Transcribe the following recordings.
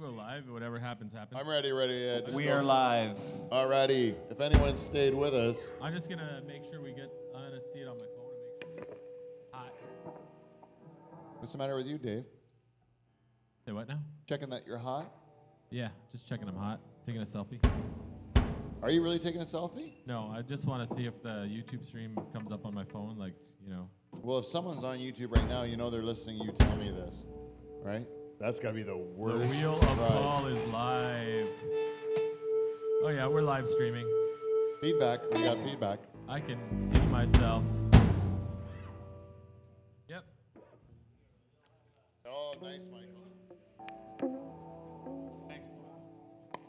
go live. Whatever happens, happens. I'm ready. We are live. Alrighty. If anyone stayed with us. I'm just gonna make sure we get. I'm gonna see it on my phone and make sure it's hot. What's the matter with you, Dave? Say what now? Checking that you're hot? Yeah, just checking I'm hot. Taking a selfie. Are you really taking a selfie? No, I just want to see if the YouTube stream comes up on my phone, like, you know. Well, if someone's on YouTube right now, you know they're listening to you tell me this, right? That's got to be the worst. The Wheel of Paul is live. Oh, yeah, we're live streaming. Feedback. We got feedback. I can see myself. Yep. Oh, nice, Michael.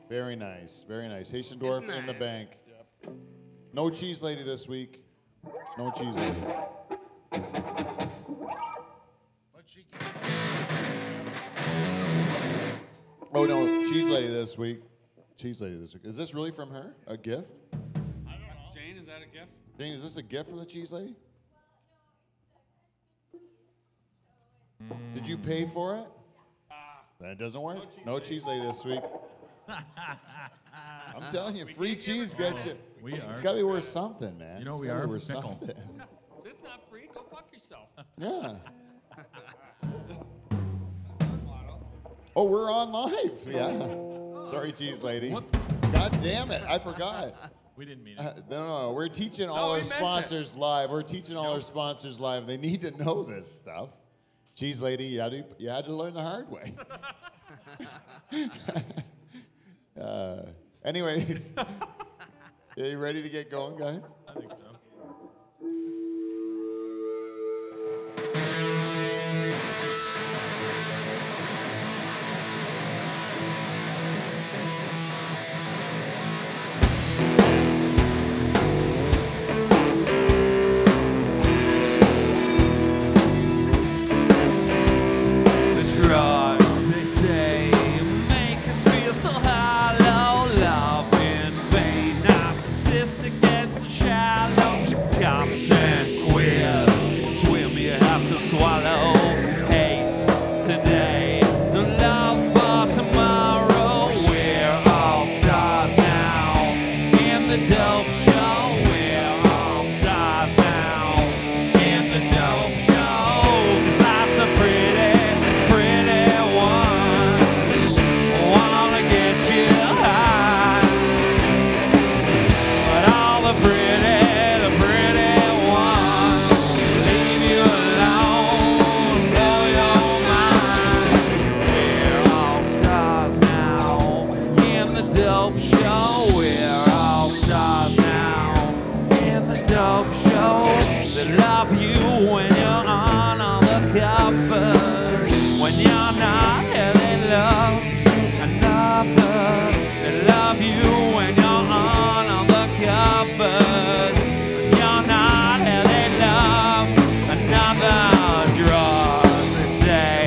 Very nice, very nice. Haitiendorf in the bank. Yep. No cheese lady this week. No cheese lady. What'd she get? Oh no, cheese lady this week. Cheese lady this week. Is this really from her? A gift? I don't know. Jane, is that a gift? Jane, is this a gift from the cheese lady? Did you pay for it? That doesn't work. No cheese lady this week. I'm telling you, free cheese gets you. We are. It's got to be worth something, man. You know, it's we gotta are be worth fickle. something. If it's not free, go fuck yourself. Yeah. That's our motto. Oh, we're on live. Yeah. Sorry, cheese lady. Whoops. God damn it. I forgot. We didn't mean it. No. We're teaching all we our meant sponsors live. We're teaching all our sponsors live. They need to know this stuff. Cheese lady, you had to learn the hard way. Anyways, are you ready to get going, guys? I think so. The drugs, they say, make us feel so hollow. Love in vain, narcissistic and so shallow. Cops and queer, swim you have to swallow. Hate today, no love for tomorrow. We're all stars now in the dope show. We're all stars now in the dope show. 'Cause life's a pretty one. Wanna get you high, but all the pretty ones leave you alone, blow your mind. We're all stars now in the dope show. We're all stars now in the dope show. They love you when you're on all the covers. When you're not, yeah, they love another. They love you when you're on all the covers. When you're not, yeah, they love another. Drugs, they say,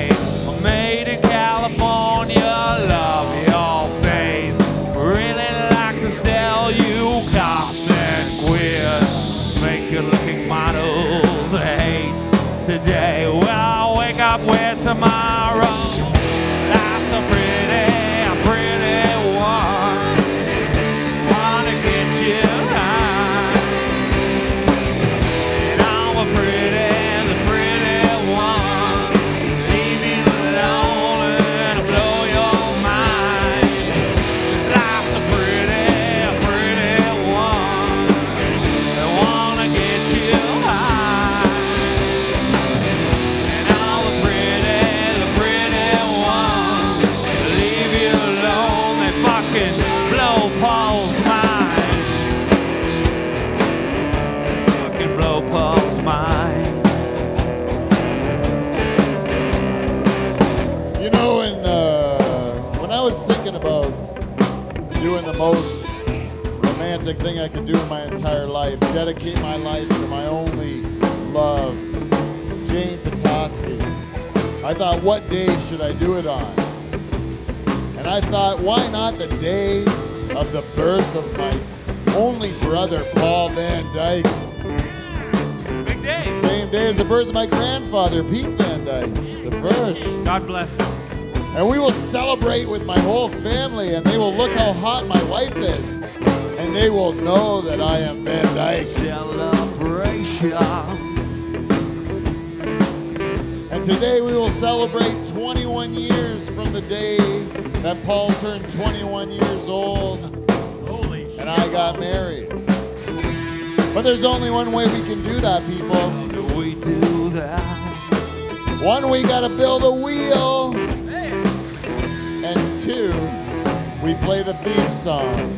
are made in California. Love your face. Really like to sell you cops and queers. Make good looking models. Hate today. Well, I'll wake up with tomorrow. Life's a pretty one. Wanna get you high. And all the pretty ones leave you alone and blow your mind. 'Cause life's a pretty one. They wanna get you high. And all the pretty ones leave you alone. They fucking blow Paul's mind. Fucking blow Paul's mind. You know, when I was thinking about doing the most romantic thing I could do in my entire life, dedicate my life to my only love, Jane Petoskey, I thought, what day should I do it on? And I thought, why not the day of the birth of my only brother, Paul Van Dyke? It's a big day. Same day as the birth of my grandfather, Pete Van Dyke, the first. God bless him. And we will celebrate with my whole family, and they will look how hot my wife is. And they will know that I am Van Dyke. Celebration. And today we will celebrate 21 years from the day that Paul turned 21 years old Holy shit. and I got married. But there's only one way we can do that, people. How do we do that? One, we gotta build a wheel. Hey. And two, we play the theme song.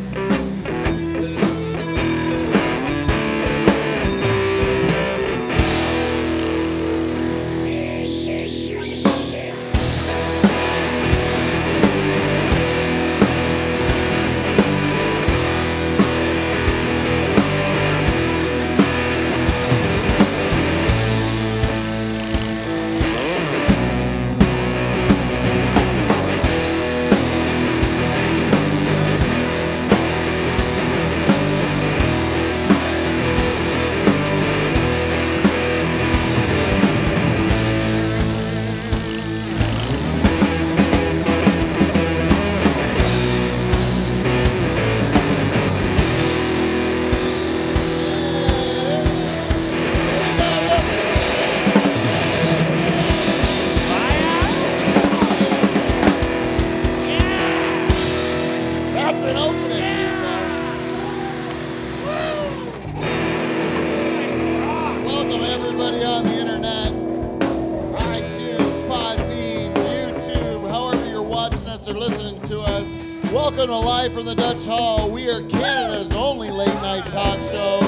That's an opening. Welcome everybody on the internet, iTunes, Podbean, YouTube, however you're watching us or listening to us. Welcome to Live from the Dutch Hall. We are Canada's only late night talk show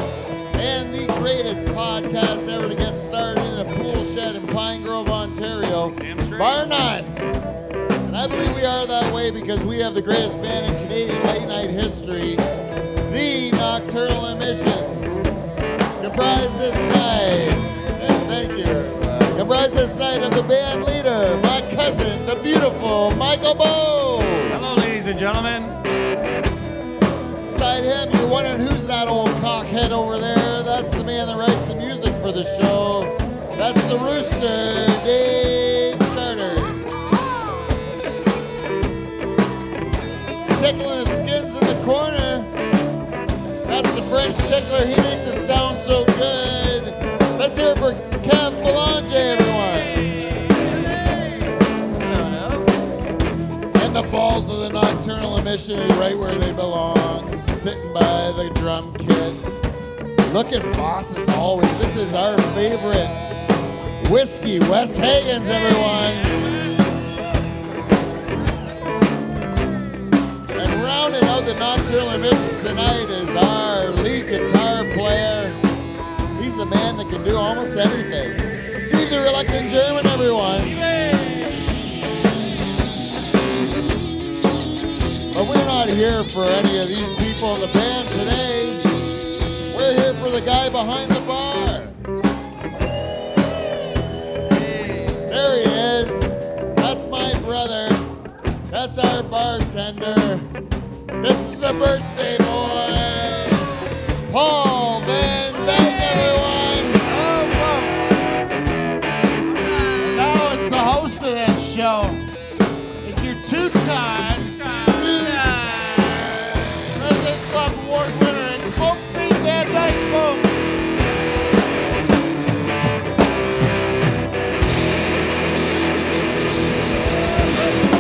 and the greatest podcast ever to get started in a pool shed in Pine Grove, Ontario. Damn straight. Bar none. And I believe we are that way because we have the greatest band in Canadian late night history, the Nocturnal Emissions. Comprise this night, and thank you, comprise this night of the band leader, my cousin, the beautiful Michael Bowe. Hello, ladies and gentlemen. Beside him, you're wondering who's that old cockhead over there. That's the man that writes the music for the show. That's the rooster, Dave Charters. Tickling the skins in the corner. That's the French tickler. He makes it sound so good. Let's hear it for Kev Belanger, everyone. And the balls of the Nocturnal Emission is right where they belong, sitting by the drum kit. Looking boss as always. This is our favorite whiskey, Wes Hagen's, everyone. Rounding out the Nocturnal Emissions tonight is our lead guitar player. He's the man that can do almost anything. Steve the Reluctant German, everyone. But we're not here for any of these people in the band today. We're here for the guy behind the bar. There he is. That's my brother. That's our bartender. This is the birthday boy, Paul Van Dyke, everyone. Now it's the host of that show. It's your two-time President's Club Award winner and Folk Team Van Dyke, folks.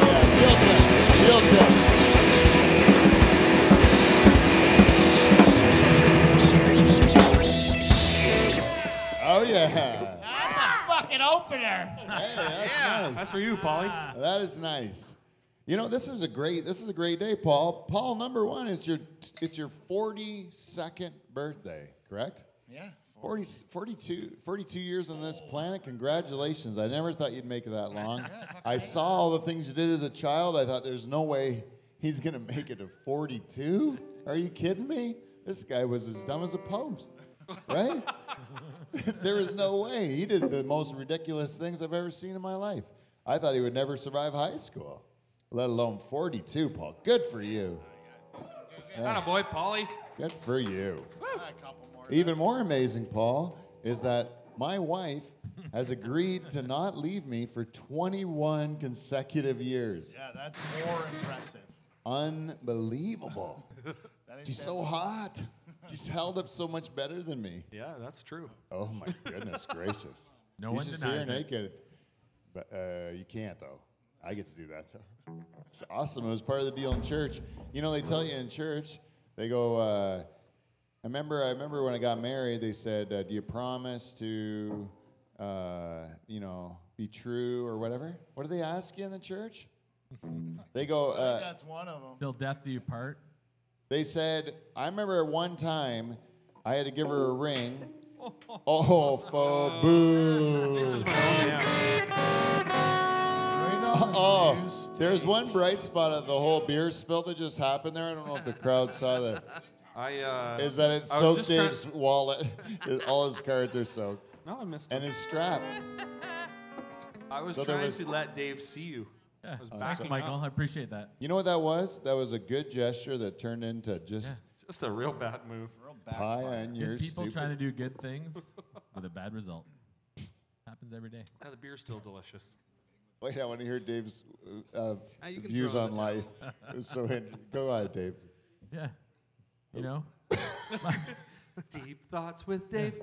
Yeah, feels good. Oh yeah. That's a fucking opener. Hey, that's nice. That's for you, Paulie. That is nice. You know, this is a great day, Paul. Paul, number one, it's your 42nd birthday, correct? Yeah. 42 years on this planet. Congratulations. I never thought you'd make it that long. I saw all the things you did as a child. I thought there's no way he's going to make it to 42. Are you kidding me? This guy was as dumb as a post, right? There is no way. He did the most ridiculous things I've ever seen in my life. I thought he would never survive high school, let alone 42, Paul. Good for you. Atta boy, Paulie. Good for you. A couple more. Even more amazing, Paul, is that my wife has agreed to not leave me for 21 consecutive years. Yeah, that's more impressive. Unbelievable. She's so hot. She's held up so much better than me. Yeah, that's true. Oh my goodness gracious. No You one should see her denies it. naked. But you can't though. I get to do that though. It's awesome. It was part of the deal in church. You know, they tell you in church, they go, I remember when I got married, they said, do you promise to, be true or whatever? What do they ask you in the church? They go, That's one of them. Till death do you part. they said, I remember at one time, I had to give her a ring. Oh, boo. This is my own There's one bright spot of the whole beer spill that just happened there. I don't know if the crowd saw that. Is that it I was soaked just Dave's wallet? All his cards are soaked. No, I missed And it. his strap. I was so there trying was- to let Dave see you. Yeah. I was Thanks, backing Michael. up. I appreciate that. You know what that was? That was a good gesture that turned into just Just a real bad move. pie on your Good people stupid. trying to do good things with a bad result. Happens every day. The beer's still delicious. Wait, I want to hear Dave's you can views throw on in the life. It was so go ahead, Dave. Yeah. You know? Deep thoughts with Dave.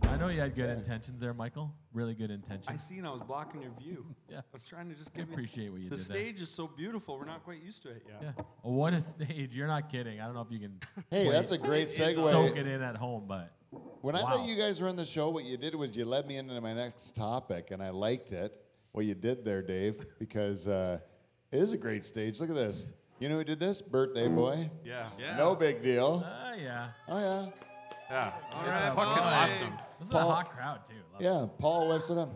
I know you had good intentions there, Michael. Really good intentions. I seen I was blocking your view. Yeah. I was trying to just I give you. appreciate what you The did stage is so beautiful. We're not quite used to it yet. there. Yeah. Oh, what a stage. You're not kidding. I don't know if you can Hey, Wait. that's a great soak segue. it in at home, but When I Wow. let you guys run the show, what you did was you led me into my next topic, and I liked it. What you did there, Dave, because it is a great stage. Look at this. You know who did this? Birthday Boy. Yeah. Yeah. No big deal. yeah. Oh yeah. Yeah. All It's right, fucking boy. awesome. This is Paul- a hot crowd, too. Love it. Yeah, Paul whips it up.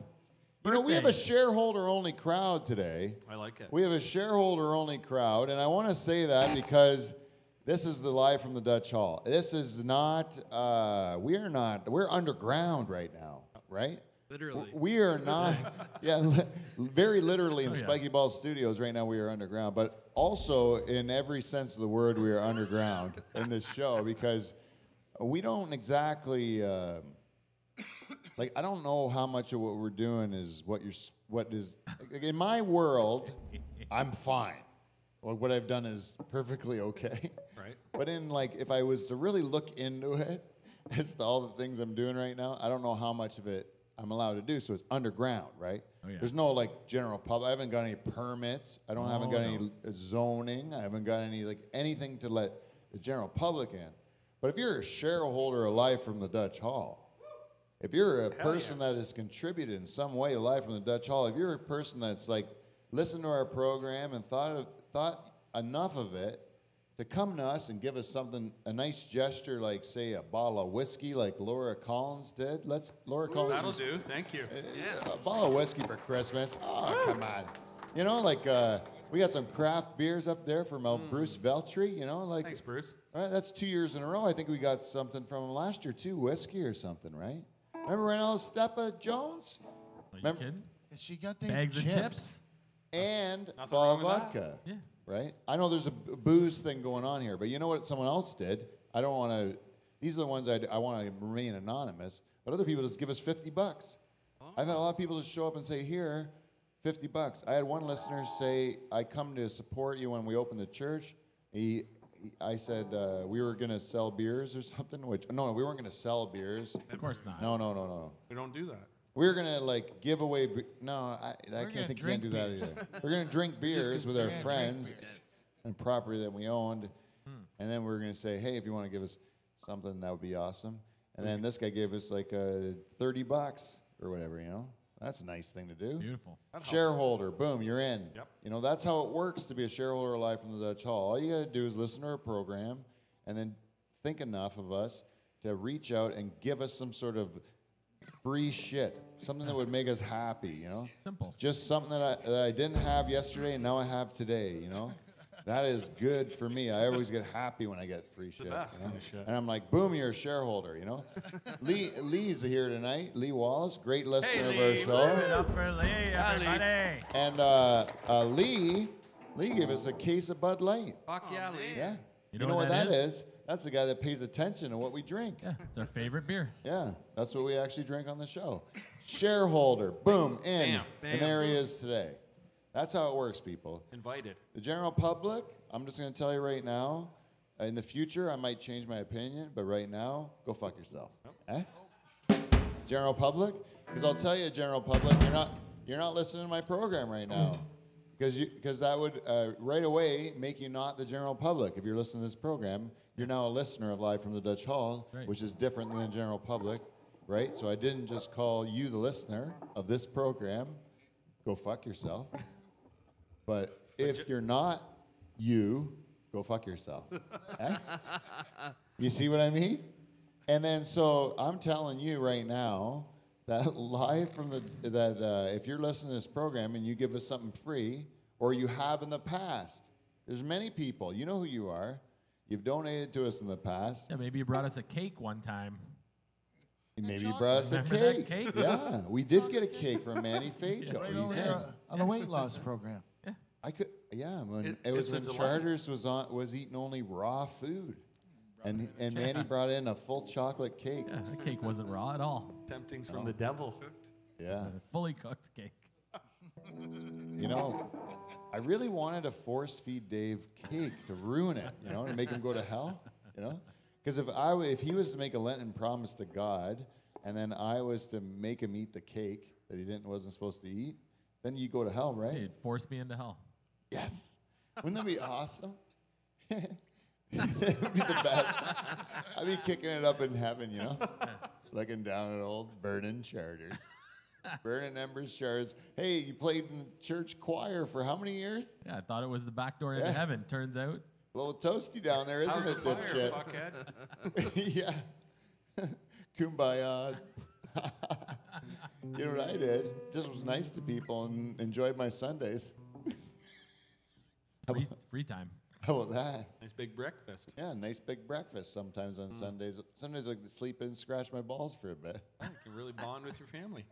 You know, we have a Birthday. shareholder-only crowd today. I like it. We have a shareholder-only crowd, and I want to say that because this is the live from the Dutch Hall. This is not, we're underground right now, right? Literally. We are not, very literally in Oh, yeah. Spiky Ball Studios right now we are underground, but also in every sense of the word we are underground in this show because we don't exactly, I don't know how much of what we're doing is what is, in my world, I'm fine. Well, what I've done is perfectly okay. Right. But if I was to really look into it, as to all the things I'm doing right now, I don't know how much of it I'm allowed to do. So it's underground, right? Oh, yeah. There's no general public. I haven't got any permits. Haven't got any zoning. I haven't got any anything to let the general public in. But if you're a shareholder of Live from the Dutch Hall, if you're a person that has contributed in some way to Live from the Dutch Hall, if you're a person that's listened to our program and thought enough of it to come to us and give us something, a nice gesture, like say a bottle of whiskey, like Laura Collins did. Laura Collins. That'll do. Thank you. A bottle of whiskey for Christmas. Oh, come on. You know, we got some craft beers up there from Bruce Veltri. You know, Thanks, Bruce. all right, that's 2 years in a row. I think we got something from him last year too, whiskey or something, right? Remember Renell Steppa Jones? Are you Remember- kidding? She got the Bags of chips? And Nothing Fall wrong with that. Vodka. Yeah. Right? I know there's a booze thing going on here, but you know what someone else did? I don't want to, these are the ones I want to remain anonymous, but other people just give us $50. I've had a lot of people just show up and say, here, $50. I had one listener say, I come to support you when we open the church. I said we were going to sell beers or something, no, we weren't going to sell beers. Of course not. No. We don't do that. We were gonna give away. I gonna can't think you drink can't do that beers. either. We're gonna drink beers with our consider- friends drink and property that we owned, and then we're gonna say, hey, if you want to give us something, that would be awesome. And then this guy gave us $30 or whatever. You know, that's a nice thing to do. Beautiful. Shareholder, boom, you're in. Yep. You know, that's how it works to be a shareholder of Live from the Dutch Hall. All you got to do is listen to our program and then think enough of us to reach out and give us some sort of free shit, something that would make us happy, you know? Simple. Just something that I didn't have yesterday and now I have today, you know? That is good for me. I always get happy when I get free shit. best you know? kind of shit. And I'm like, boom, you're a shareholder, you know? Lee's here tonight. Lee Wallace, great listener Hey, of Lee. our Give show. it up for Lee, Hi, Lee. everybody. And Lee gave us a case of Bud Light. Fuck yeah, Lee. Yeah. You know what what that that is? That's the guy that pays attention to what we drink. Yeah, it's our favorite beer. Yeah, that's what we actually drink on the show. Shareholder, boom, in. Bam, bam. And there he is today. That's how it works, people. Invited. The general public, I'm just going to tell you right now, in the future, I might change my opinion, but right now, go fuck yourself. Eh? General public? Because I'll tell you, general public, you're not listening to my program right now. Because that would right away make you not the general public. If you're listening to this program, you're now a listener of Live from the Dutch Hall, Right. which is different than the general public, right? So I didn't just call you the listener of this program. Go fuck yourself. But if you're not you, go fuck yourself. Eh? You see what I mean? And then so I'm telling you right now that live from if you're listening to this program and you give us something free, or you have in the past, there's many people, you know who you are. You've donated to us in the past. Yeah, maybe you brought us a cake one time. Maybe you brought us a Remember that cake. cake? Yeah, we did get a cake from Manny Fajo. Yes, Right we over did. here on the weight loss program. I could, yeah. When It's a delight. Charters was eating only raw food, and Manny brought in a full chocolate cake. Yeah, that cake wasn't raw at all. Temptings from the devil. Yeah, A fully cooked cake. you know, I really wanted to force feed Dave cake to ruin it, you know, to make him go to hell, you know, because if he was to make a Lenten promise to God, and then I was to make him eat the cake that he wasn't supposed to eat, then you go to hell, right? Hey, it forced me into hell. Yes. Wouldn't that be awesome? That would be the best. I'd be kicking it up in heaven, you know? Looking down at old burning Charters. Burning Embers Charters. Hey, you played in church choir for how many years? Yeah, I thought it was the back door into Yeah. heaven. Turns out, A little toasty down there, isn't How's the it, fire, dipshit? fuckhead? Yeah. Kumbaya. You know what I did? Just was nice to people and enjoyed my Sundays. free time. How about that? Nice big breakfast. Yeah, nice big breakfast sometimes on Sundays. Sometimes I like to sleep in and scratch my balls for a bit. You can really bond with your family.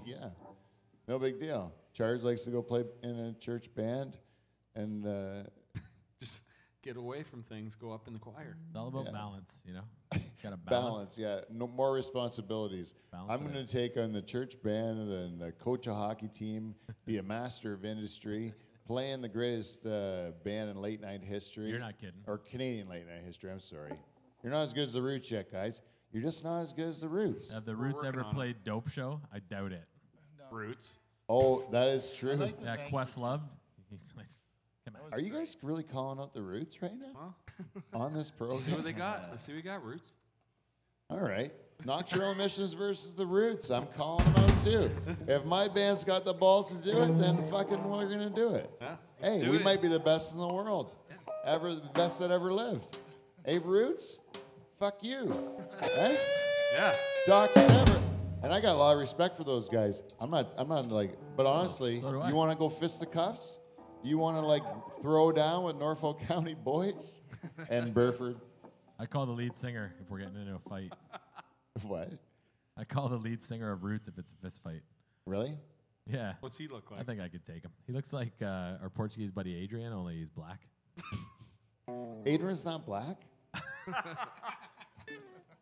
Yeah, no big deal. Charles likes to go play in a church band, and Just get away from things, go up in the choir. It's all about Yeah. balance, you know? It's got to balance. balance. Yeah, no more responsibilities. Balance I'm it going to take on the church band and coach a hockey team, be a master of industry, play in the greatest band in late night history. You're not kidding. Or Canadian late night history. I'm sorry. You're not as good as the Roots yet, guys. You're just not as good as the Roots. Have the We're Roots working ever on it. played Dope Show? I doubt it. Roots. Oh, that is true. like the Yeah, thank Questlove. He's like, come on. Are you guys really calling out the Roots right now Well, on this see what program? they got. Let's see what we got, Roots. All right. Nocturnal Emissions versus the Roots. I'm calling them out too. If my band's got the balls to do it, then fucking we're gonna do it. Yeah, let's Hey, do we it. might be the best in the world, ever, the best that ever lived. Hey, Roots, fuck you. Hey, Yeah. Doc Sever, and I got a lot of respect for those guys. I'm not like, but honestly, So do I. you want to go fisticuffs? You want to like throw down with Norfolk County boys and Burford? I call the lead singer if we're getting into a fight. What? I call the lead singer of Roots if it's a fist fight. Really? Yeah. What's he look like? I think I could take him. He looks like our Portuguese buddy Adrian, only he's black. Adrian's not black.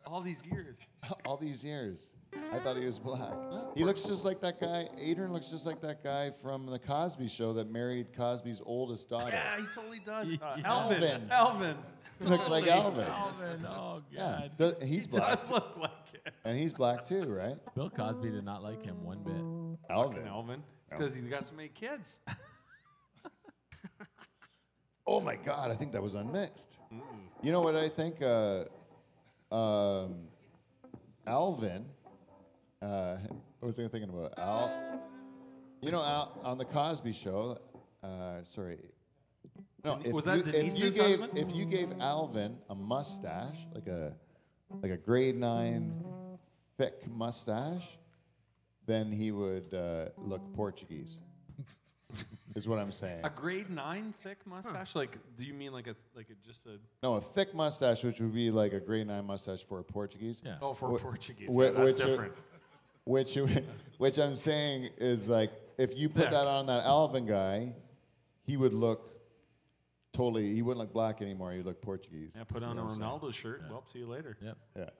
All these years. All these years, I thought he was black. He looks just like that guy. Adrian looks just like that guy from the Cosby Show that married Cosby's oldest daughter. Yeah, he totally does. Yeah. Alvin. Alvin. Alvin. He looks like Alvin. Alvin, oh Yeah, God. he's He black, does look like it. and he's black too, right? Bill Cosby did not like him one bit. Alvin. Alvin. It's because he's got so many kids. Oh my God, I think that was unmixed. You know what I think? Alvin. What was I thinking about? You know, Al on the Cosby Show. Sorry. No, Was that Denise's husband? if you gave Alvin a mustache, like a grade 9 thick mustache, then he would look Portuguese. Is what I'm saying. A grade 9 thick mustache? Like, do you mean like just a? No, a thick mustache, which would be like a grade 9 mustache for a Portuguese. Yeah. Oh, for Wh- Portuguese. wh- Yeah, that's which- different. Which I'm saying is like, if you put Thick. that on that Alvin guy, he would look totally, he wouldn't look black anymore. He'd look Portuguese. Yeah, put on a You know what I'm saying? Ronaldo shirt. Well, see you later. Yep. Yeah.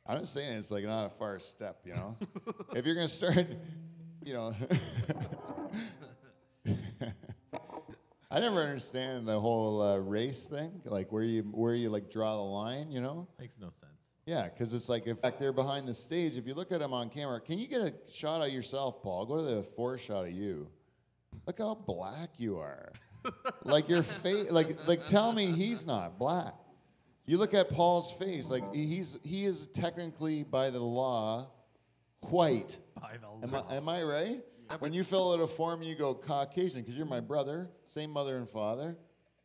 I'm just saying it's like not a far step, you know? If you're going to start, you know. I never understand the whole race thing, like where you like draw the line, you know? Makes no sense. Yeah, because it's like if back there behind the stage, if you look at him on camera, can you get a shot of yourself, Paul? Go to the 4 shot of you. Look how black you are. Like your face, like tell me he's not black. You look at Paul's face, like he is technically by the law white. By the law. Am I right? When you fill out a form, you go Caucasian because you're my brother, same mother and father,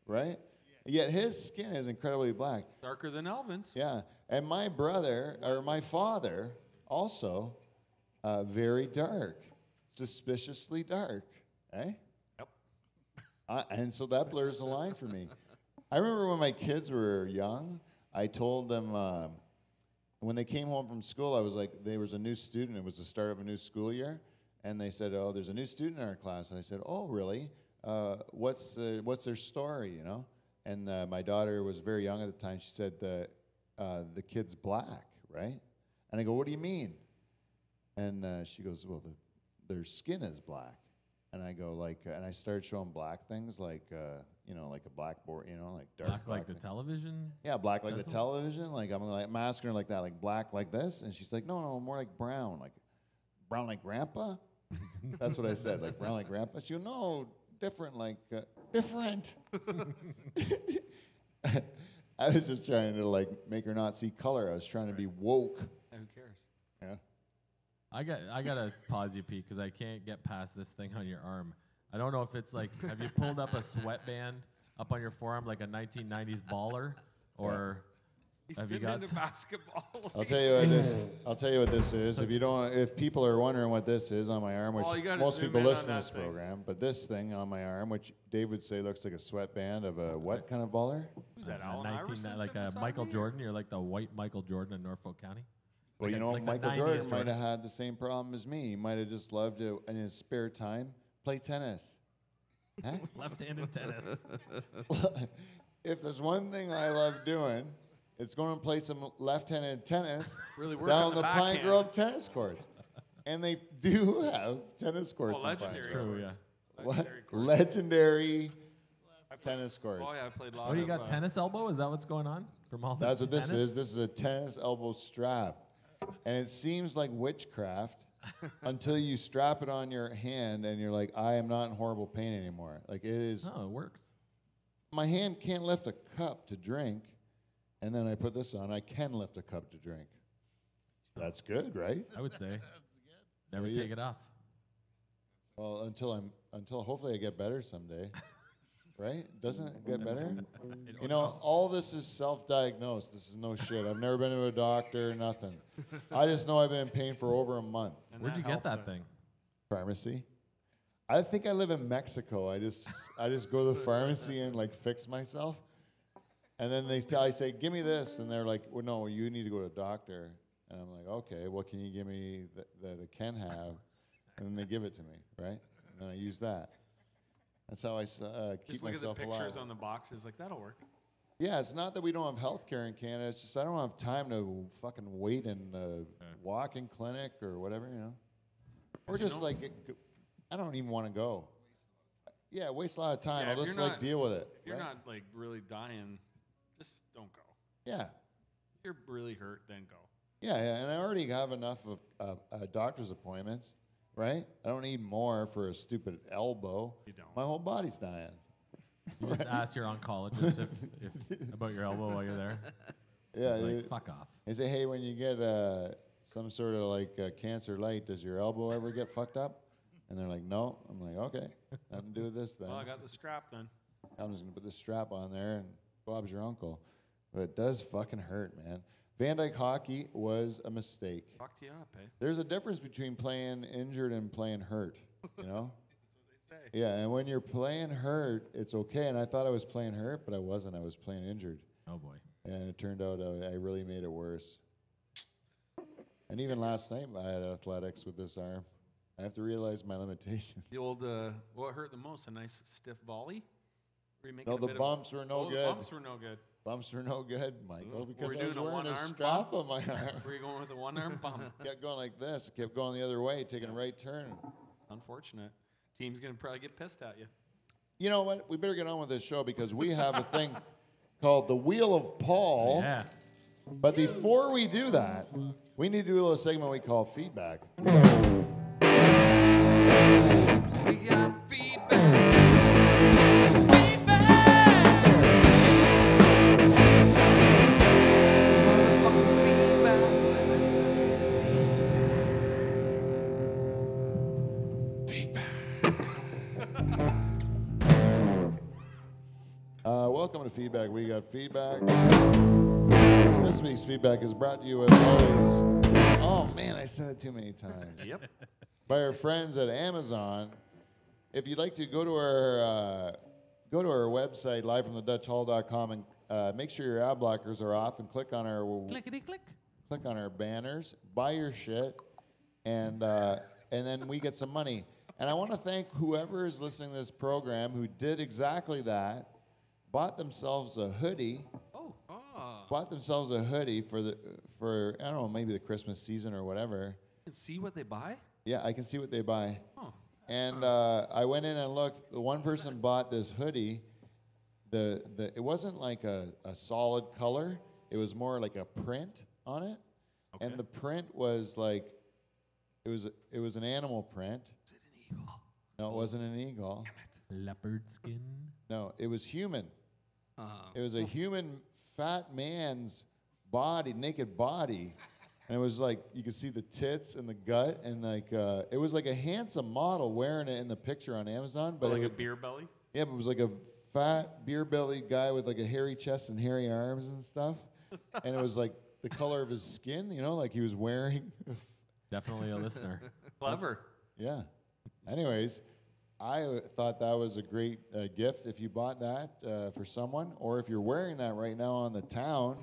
right? Yet his skin is incredibly black. Darker than Elvin's. Yeah, and my brother or my father also very dark, suspiciously dark, eh? Yep. And so that blurs the line for me. I remember when my kids were young, I told them when they came home from school, I was like, there was a new student. It was the start of a new school year, and they said, "Oh, there's a new student in our class." And I said, "Oh, really? What's their story? You know?" And my daughter was very young at the time. She said, the kid's black, right? And I go, "What do you mean?" And she goes, "Well, their skin is black." And I go, and I started showing black things, like a blackboard, like dark Black like the television? Yeah, black like the That's television. Like I'm asking her like that, like black like this. And she's like, no, more like brown. Like brown like grandpa? That's what I said, like brown like grandpa. She goes, no, different, like different. I was just trying to like make her not see color. I was trying to be woke. Yeah, who cares? Yeah. I gotta pause you, Pete, because I can't get past this thing on your arm. I don't know if it's like, have you pulled up a sweatband up on your forearm like a 1990s baller, or He's have you been got? into basketball. I'll tell you what this. I'll tell you what this is. If people are wondering what this is on my arm, which Well, you gotta most zoom people in on listen to that this thing. program, but this thing on my arm, which Dave would say looks like a sweatband of a what kind of baller? Who's that, a Allen 19 Iverson? like sitting a beside Michael me, or- Jordan. You're like the white Michael Jordan in Norfolk County. Well, Like you a- know, like the Michael 90s Jordan might Jordan. have had the same problem as me. He might have just loved to, in his spare time, play tennis. Huh? Left-handed tennis. If there's one thing I love doing, it's going to play some left-handed tennis Really work down on the Pine backhand. Grove tennis courts. And they do have tennis courts Oh, in Pine legendary. Grove. True, yeah. What? Legendary court. Legendary tennis courts. Oh yeah, I played a lot Oh, you of, got tennis elbow? Is that what's going on from all the That's what this tennis? is. This is a tennis elbow strap. And it seems like witchcraft until you strap it on your hand and you're like, I am not in horrible pain anymore. Like it is, Oh, it works. my hand can't lift a cup to drink. And then I put this on, I can lift a cup to drink. That's good, right? I would say. That's good. Never Well, you- take it off. Well, until hopefully I get better someday. Right? Doesn't it get better? You know, all this is self-diagnosed. This is no shit. I've never been to a doctor, nothing. I just know I've been in pain for over a month. and Where'd you get helps that it. thing? Pharmacy. I think I live in Mexico. I just go to the pharmacy and like fix myself. And then I say, give me this. And they're like, well, no, you need to go to a doctor. And I'm like, okay, what can you give me that I can have? And then they give it to me, right? And then I use that. That's how I keep Just look at the myself pictures alive. on the boxes. Like that'll work. Yeah, it's not that we don't have health care in Canada. It's just I don't have time to fucking wait in a walk-in clinic or whatever, you know. Or you just know- like, I don't even want to go. Yeah, waste a lot of time. Yeah, I'll if just you're like not- deal with it. If you're right? not like really dying, just don't go. Yeah, If you're really hurt, then go. yeah, and I already have enough of doctor's appointments, right? I don't need more for a stupid elbow. You don't. My whole body's dying. You just ask your oncologist if about your elbow while you're there. Yeah, It's you- like, fuck off. they say, hey, when you get some sort of like cancer light, does your elbow ever get fucked up? And they're like, no. I'm like, okay, nothing to do with this then. Well, I got the strap then. I'm just gonna put this strap on there, and Bob's your uncle. But it does fucking hurt, man. Van Dyke hockey was a mistake. Fucked you up, eh? There's a difference between playing injured and playing hurt, you know? That's what they say. Yeah, and when you're playing hurt, it's okay. And I thought I was playing hurt, but I wasn't. I was playing injured. Oh boy. And it turned out I really made it worse. And even last night, I had athletics with this arm. I have to realize my limitations. The old, what hurt the most? A nice stiff volley? Were you making No, a the bit of- bumps were no the good. bumps were no good. Bumps were no good, Michael, because Were you I was doing a wearing a one-arm strap bump? on my arm. Were you going with a one-arm bump? Kept going like this. Kept going the other way, taking a right turn. It's unfortunate. Team's gonna probably get pissed at you. You know what? We better get on with this show because we have a thing called the Wheel of Paul. Yeah. But before we do that, we need to do a little segment we call feedback. We got feedback. It's feedback. It's motherfucking Welcome to Feedback. We got feedback. This week's feedback is brought to you as always. Oh man, I said it too many times. Yep. By our friends at Amazon. If you'd like to go to our website, livefromthedutchhall.com, and make sure your ad blockers are off, and click on our Clickety-click. click on our banners, buy your shit, and then we get some money. And I want to thank whoever is listening to this program who did exactly that, bought themselves a hoodie, for I don't know, maybe the Christmas season or whatever. And see what they buy? Yeah, I can see what they buy. Oh. And I went in and looked. The one person bought this hoodie. It wasn't like a solid color. It was more like a print on it. Okay. And the print was like, it was an animal print. Is it an eagle? No, it wasn't an eagle. Leopard skin. No, it was human. It was a human fat man's body, naked body. And it was like, you could see the tits and the gut, and like, it was like a handsome model wearing it in the picture on Amazon. But Like it a was, beer belly? yeah, but it was like a fat, beer-bellied guy with like a hairy chest and hairy arms and stuff. And it was like the color of his skin, you know, like he was wearing. Definitely a listener. Clever. Yeah. Anyways, I thought that was a great gift if you bought that for someone, or if you're wearing that right now on the town,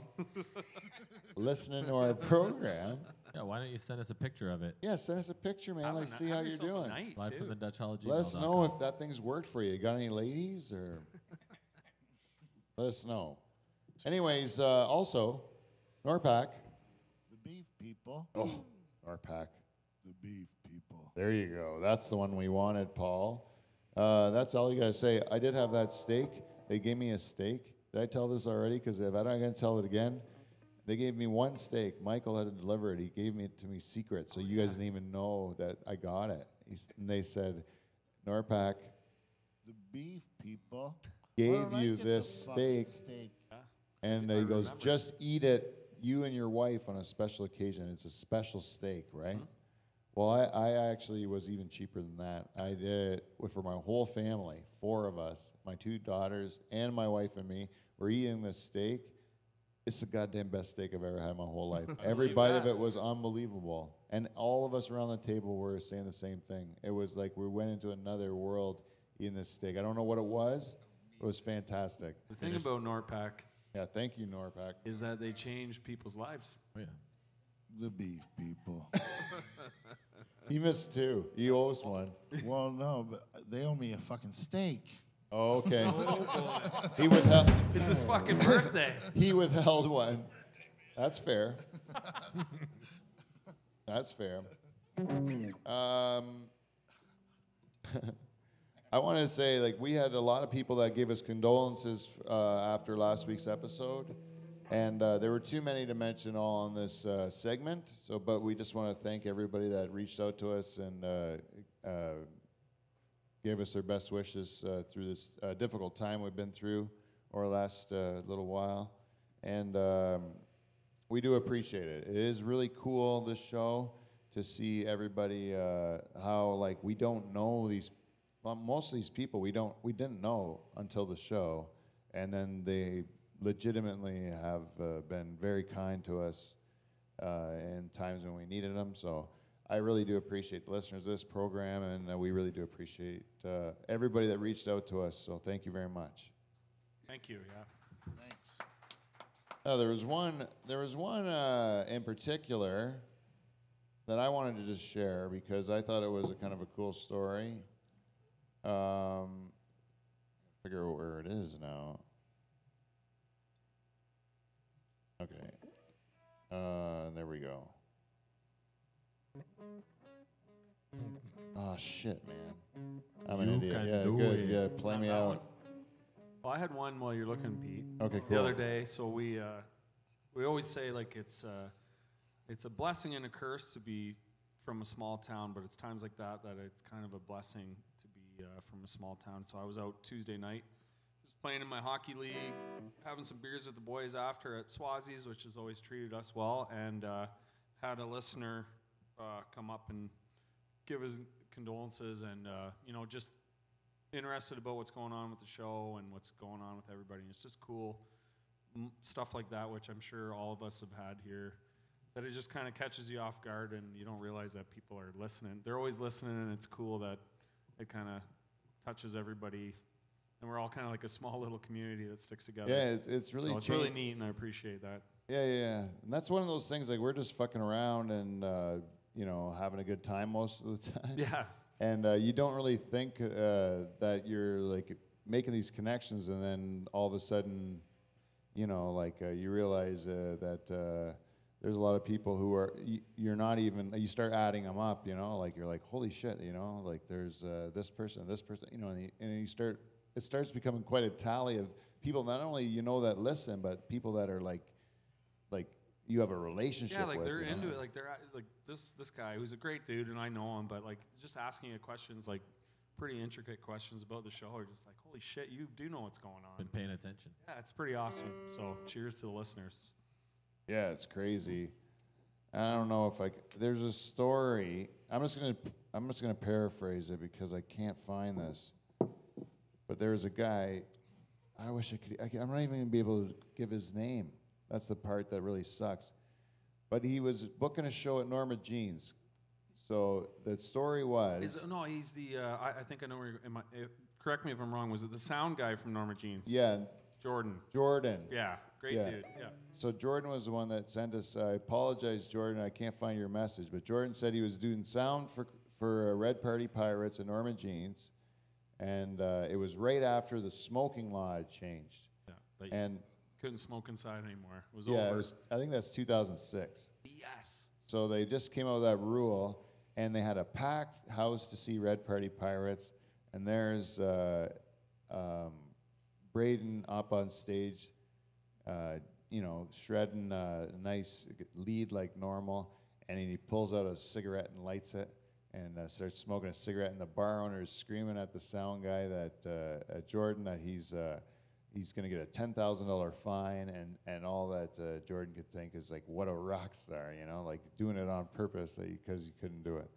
listening to our program. Yeah, why don't you send us a picture of it? Yeah, send us a picture, man. Have Let's see how you're yourself a doing. night, Live too. from the Dutchhall@gmail.com. Let us know if that thing's worked for you. Got any ladies, or let us know. Anyways, also, Norpac. The beef people. Oh, Norpac. The beef people. There you go. That's the one we wanted, Paul. That's all you got to say. I did have that steak. They gave me a steak. Did I tell this already? Because if I'm not going to tell it again, they gave me one steak. Michael had to deliver it. He gave it to me secret, so you guys didn't even know that I got it. And they said, Norpac The beef people. gave Where did I you get this the fucking steak, Yeah. and I he goes, remember. just eat it, you and your wife, on a special occasion. It's a special steak, right? Well, I actually was even cheaper than that. I did it for my whole family, 4 of us, my 2 daughters, and my wife and me. We're eating this steak. It's the goddamn best steak I've ever had in my whole life. Every believe bite of that. it was unbelievable. And all of us around the table were saying the same thing. It was like we went into another world eating this steak. I don't know what it was. It was fantastic. The thing about Norpac Yeah, thank you, Norpac. is that they change people's lives. Oh, yeah. The beef people. He missed 2. He owes one. Well, no, but they owe me a fucking steak. Oh, okay. He withheld. It's his fucking birthday. He withheld one. That's fair. That's fair. I want to say, like, we had a lot of people that gave us condolences after last week's episode, and there were too many to mention all on this segment. So, but we just want to thank everybody that reached out to us and gave us their best wishes through this difficult time we've been through over the last little while. And we do appreciate it. It is really cool, this show, to see everybody, how, like, we don't know these, well, most of these people we didn't know until the show. And then they legitimately have been very kind to us in times when we needed them. So I really do appreciate the listeners of this program, and we really do appreciate everybody that reached out to us. So thank you very much. Thank you, yeah. Thanks. There was one in particular that I wanted to just share because I thought it was a kind of a cool story. Forget figure out where it is now. Okay. There we go. Oh shit, man! I'm an You idiot. can Yeah, do good. it. Yeah, play me That out. one? Well, I had one while you're looking, Pete. Okay, The other cool. day, so we always say like it's a blessing and a curse to be from a small town, but it's times like that it's kind of a blessing to be from a small town. So I was out Tuesday night, just playing in my hockey league, having some beers with the boys after at Swazi's, which has always treated us well, and had a listener come up and give his condolences and just interested about what's going on with the show and what's going on with everybody. And it's just cool stuff like that, which I'm sure all of us have had here, that it just kind of catches you off guard and you don't realize that people are listening. They're always listening, and it's cool that it kind of touches everybody, and we're all kind of like a small little community that sticks together. Yeah, it's really so it's really neat, and I appreciate that. Yeah. And that's one of those things, like, we're just fucking around and, having a good time most of the time. Yeah. And you don't really think that you're, like, making these connections, and then all of a sudden, you realize that there's a lot of people who are, you're not even, you start adding them up, like, you're like, holy shit, like, there's this person, and you start, it starts becoming quite a tally of people, not only, that listen, but people that are like you have a relationship with. Yeah, like they're into it. Like they're like this guy who's a great dude, and I know him, but like just asking you questions, like pretty intricate questions about the show, are just like, holy shit, you do know what's going on. Been paying attention. Yeah, it's pretty awesome. So cheers to the listeners. Yeah, it's crazy. I don't know if there's a story. I'm just gonna paraphrase it because I can't find this. But there was a guy. I wish I could. I'm not even gonna be able to give his name. That's the part that really sucks. But he was booking a show at Norma Jean's. So the story was... He's the... I think I know where correct me if I'm wrong. Was it the sound guy from Norma Jean's? Yeah. Jordan. Yeah. Great dude. Yeah. So Jordan was the one that sent us... I apologize, Jordan. I can't find your message. But Jordan said he was doing sound for Red Party Pirates at Norma Jean's. And it was right after the smoking law had changed. Yeah. And... couldn't smoke inside anymore. It was yeah, over. I think that's 2006. Yes. So they just came out with that rule, and they had a packed house to see Red Party Pirates, and there's Braden up on stage, shredding a nice lead like normal, and he pulls out a cigarette and lights it, and starts smoking a cigarette, and the bar owner is screaming at the sound guy at Jordan that he's going to get a $10,000 fine, and all that Jordan could think is like, what a rock star, like doing it on purpose because he couldn't do it.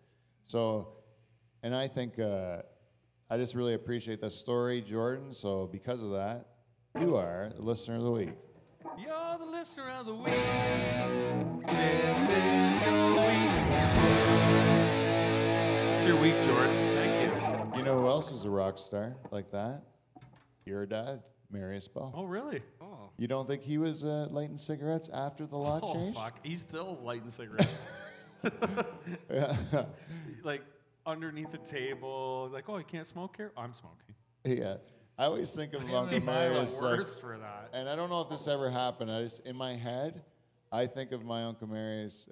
So, and I think I just really appreciate that story, Jordan. So because of that, you are the listener of the week. You're the listener of the week. This is your week. It's your week, Jordan. Thank you. You know who else is a rock star like that? Your dad. Marius Ball. Oh, really? Oh. You don't think he was lighting cigarettes after the law Oh, changed? fuck. He still's lighting cigarettes. Yeah. Like, underneath the table. Like, oh, you can't smoke here? I'm smoking. Yeah. I always think of Uncle I'm the Marius like, worst for that. and I don't know if this ever happened. In my head, I think of my Uncle Marius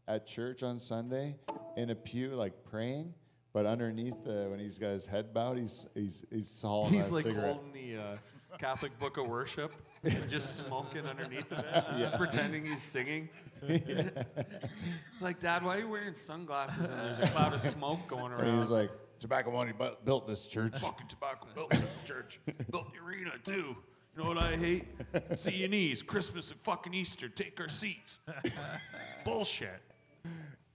at church on Sunday in a pew, like praying. But underneath, when he's got his head bowed, he's hauling He's that like cigarette. holding the Catholic Book of Worship and just smoking underneath of it, pretending he's singing. It's like, Dad, why are you wearing sunglasses and there's a cloud of smoke going around? And he's like, tobacco money built this church. Fucking tobacco built this church. Built the arena, too. You know what I hate? C&E's, Christmas and fucking Easter. Take our seats. Bullshit.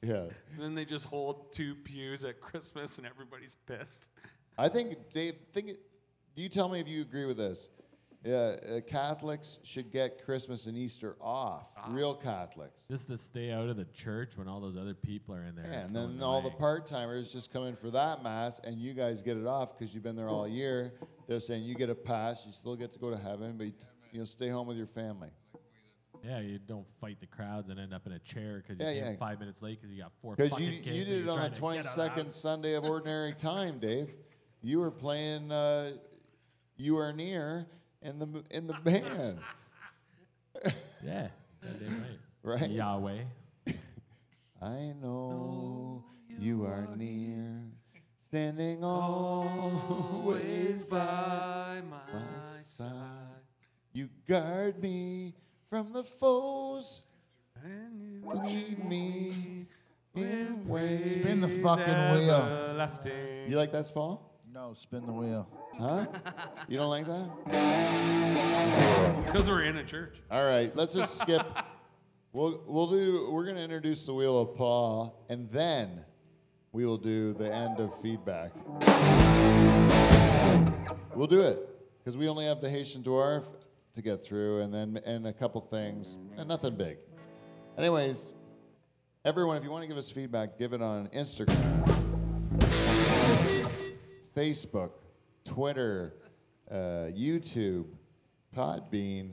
Yeah. And then they just hold 2 pews at Christmas and everybody's pissed. I think, Dave, you tell me if you agree with this. Catholics should get Christmas and Easter off. Real Catholics. Just to stay out of the church when all those other people are in there. Yeah, It's and so then all the annoying. part-timers just come in for that mass, and you guys get it off because you've been there all year. They're saying you get a pass, you still get to go to heaven, but stay home with your family. Yeah, you don't fight the crowds and end up in a chair because you Yeah, came yeah. 5 minutes late because you got 4 Because fucking you kids. did it on the 22nd Sunday of Ordinary Time, Dave. You were playing you are near in the band. Yeah. Goddamn right. Right? Yahweh. I know you are near, standing always by my side. You guard me from the foes who lead me in ways. Spin the fucking wheel. Everlasting. You like that, Paul? No, spin the wheel. Huh? You don't like that? It's because we're in a church. All right, let's just skip. We're gonna introduce the wheel of Paul, and then we will do the end of feedback. We'll do it because we only have the Haitian dwarf to get through, and a couple things, and nothing big. Anyways, everyone, if you want to give us feedback, give it on Instagram, Facebook, Twitter, YouTube, Podbean.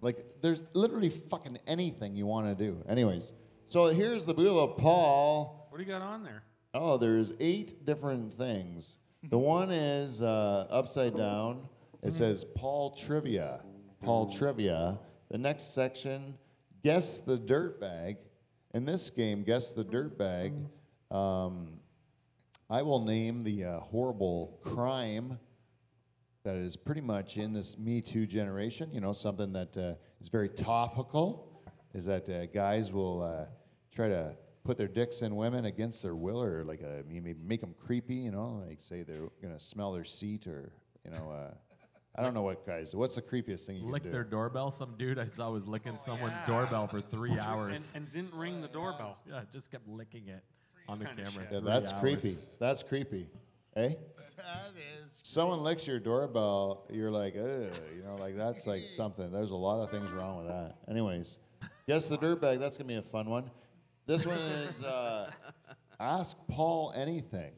Like, there's literally fucking anything you want to do. Anyways, so here's the wheel of Paul. What do you got on there? Oh, there's 8 different things. The one is upside down. It says Paul Trivia. Paul Trivia. The next section, Guess the Dirtbag. In this game, Guess the Dirtbag, I will name the horrible crime that is pretty much in this Me Too generation. You know, something that is very topical is that guys will try to put their dicks in women against their will, or like maybe make them creepy, you know, like say they're gonna smell their seat, or you know, I don't know what guys. What's the creepiest thing you Lick can do? their doorbell. Some dude I saw was licking someone's doorbell for 3 hours. And didn't ring the doorbell. Yeah, just kept licking it on the Kinda camera. shit. Yeah, 3 that's hours. creepy. That's creepy. Eh? That is. Someone licks your doorbell, you're like, ugh, you know, like that's like something. There's a lot of things wrong with that. Anyways, Guess the Dirtbag, that's gonna be a fun one. This one is Ask Paul Anything.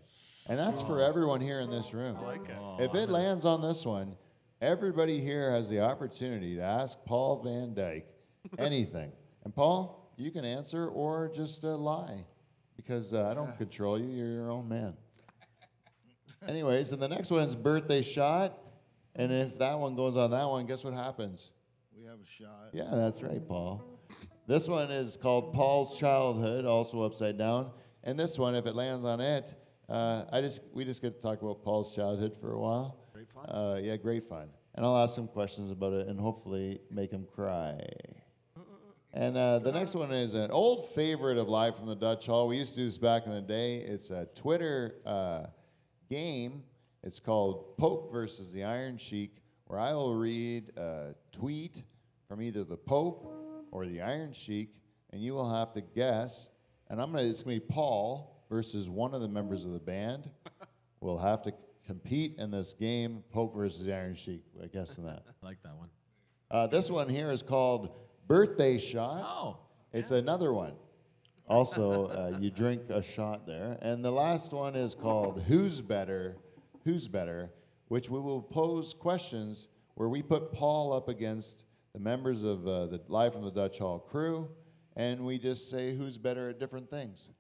And that's for everyone here in this room. I like it. If it lands on this one, everybody here has the opportunity to ask Paul Van Dyke anything. And Paul, you can answer or just lie, because I don't control you. You're your own man. Anyways, and the next one is Birthday Shot. And if that one goes on that one, guess what happens? We have a shot. Yeah, that's right, Paul. This one is called Paul's Childhood, also upside down. And this one, if it lands on it, we just get to talk about Paul's childhood for a while. Great fun. Yeah, great fun. And I'll ask some questions about it and hopefully make him cry. And the next one is an old favorite of Live from the Dutch Hall. We used to do this back in the day. It's a Twitter game. It's called Pope versus the Iron Sheik, where I will read a tweet from either the Pope or the Iron Sheik, and you will have to guess. And it's gonna be Paul versus one of the members of the band. We'll have to compete in this game, Pope versus the Iron Sheik. I guess in that. I like that one. This one here is called Birthday Shot. Oh. It's another one. Also, you drink a shot there. And the last one is called Who's Better, which we will pose questions where we put Paul up against the members of the Live from the Dutch Hall crew, and we just say who's better at different things.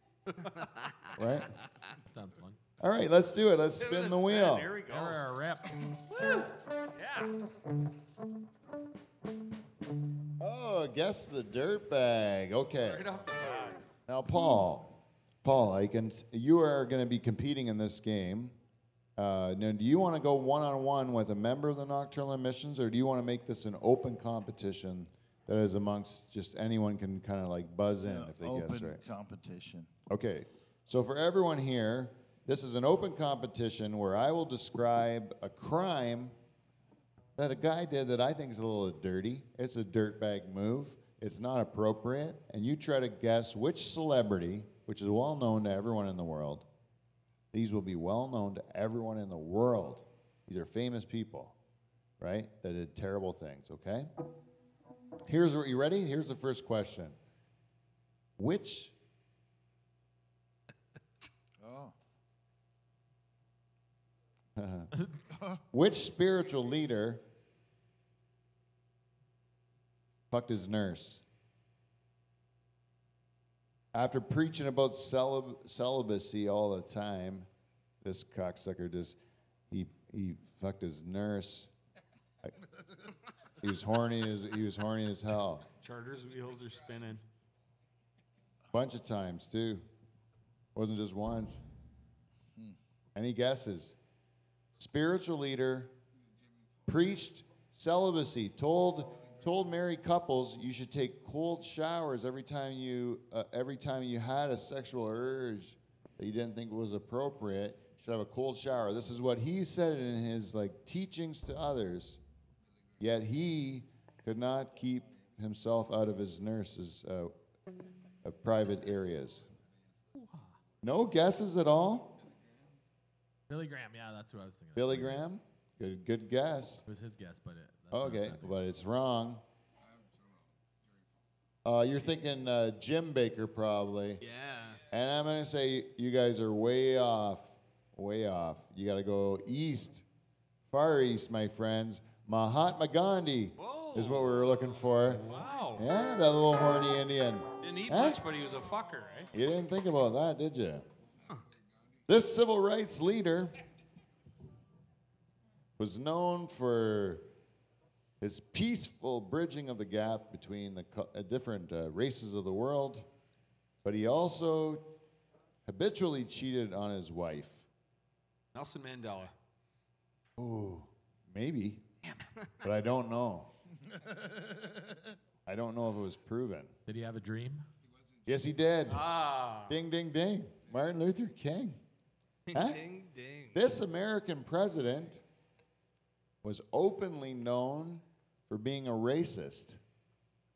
Right? That sounds fun. All right, let's do it. Let's Give it spin a the spin. wheel. Here we go. Or a rep. Yeah. Oh, guess the dirtbag. Okay. Right off the bat. Now, Paul, you are going to be competing in this game. Now, do you want to go one-on-one with a member of the Nocturnal Emissions, or do you want to make this an open competition that is amongst just anyone can kind of like buzz in if they guess Open right? competition. Okay, so for everyone here, this is an open competition where I will describe a crime that a guy did that I think is a little dirty. It's a dirtbag move. It's not appropriate. And you try to guess which celebrity, which is well known to everyone in the world. These will be well known to everyone in the world. These are famous people, right, that did terrible things, okay? Here's what, you ready? Here's the first question. Which which spiritual leader fucked his nurse? After preaching about celibacy all the time, this cocksucker he fucked his nurse. He was horny as hell. Charter's wheels are spinning. Bunch of times too. Wasn't just once. Any guesses? Spiritual leader preached celibacy, told married couples you should take cold showers every time you had a sexual urge that you didn't think was appropriate. You should have a cold shower. This is what he said in his teachings to others. Yet he could not keep himself out of his nurse's private areas. No guesses at all? Billy Graham, yeah, that's who I was thinking. Billy Graham? Good guess. It was his guess, but that's what I was Okay, thinking. but it's wrong. You're thinking Jim Baker probably. Yeah. And I'm going to say you guys are way off. Way off. You got to go east. Far east, my friends. Mahatma Gandhi is what we were looking for. Wow. Yeah, that little horny Indian. Didn't eat Huh? much, but he was a fucker, eh? You didn't think about that, did you? This civil rights leader was known for his peaceful bridging of the gap between the different races of the world, but he also habitually cheated on his wife. Nelson Mandela. Ooh, maybe, but I don't know. I don't know if it was proven. Did he have a dream? Yes, he did. Ah. Ding, ding, ding. Martin Luther King. Huh? Ding, ding. This American president was openly known for being a racist.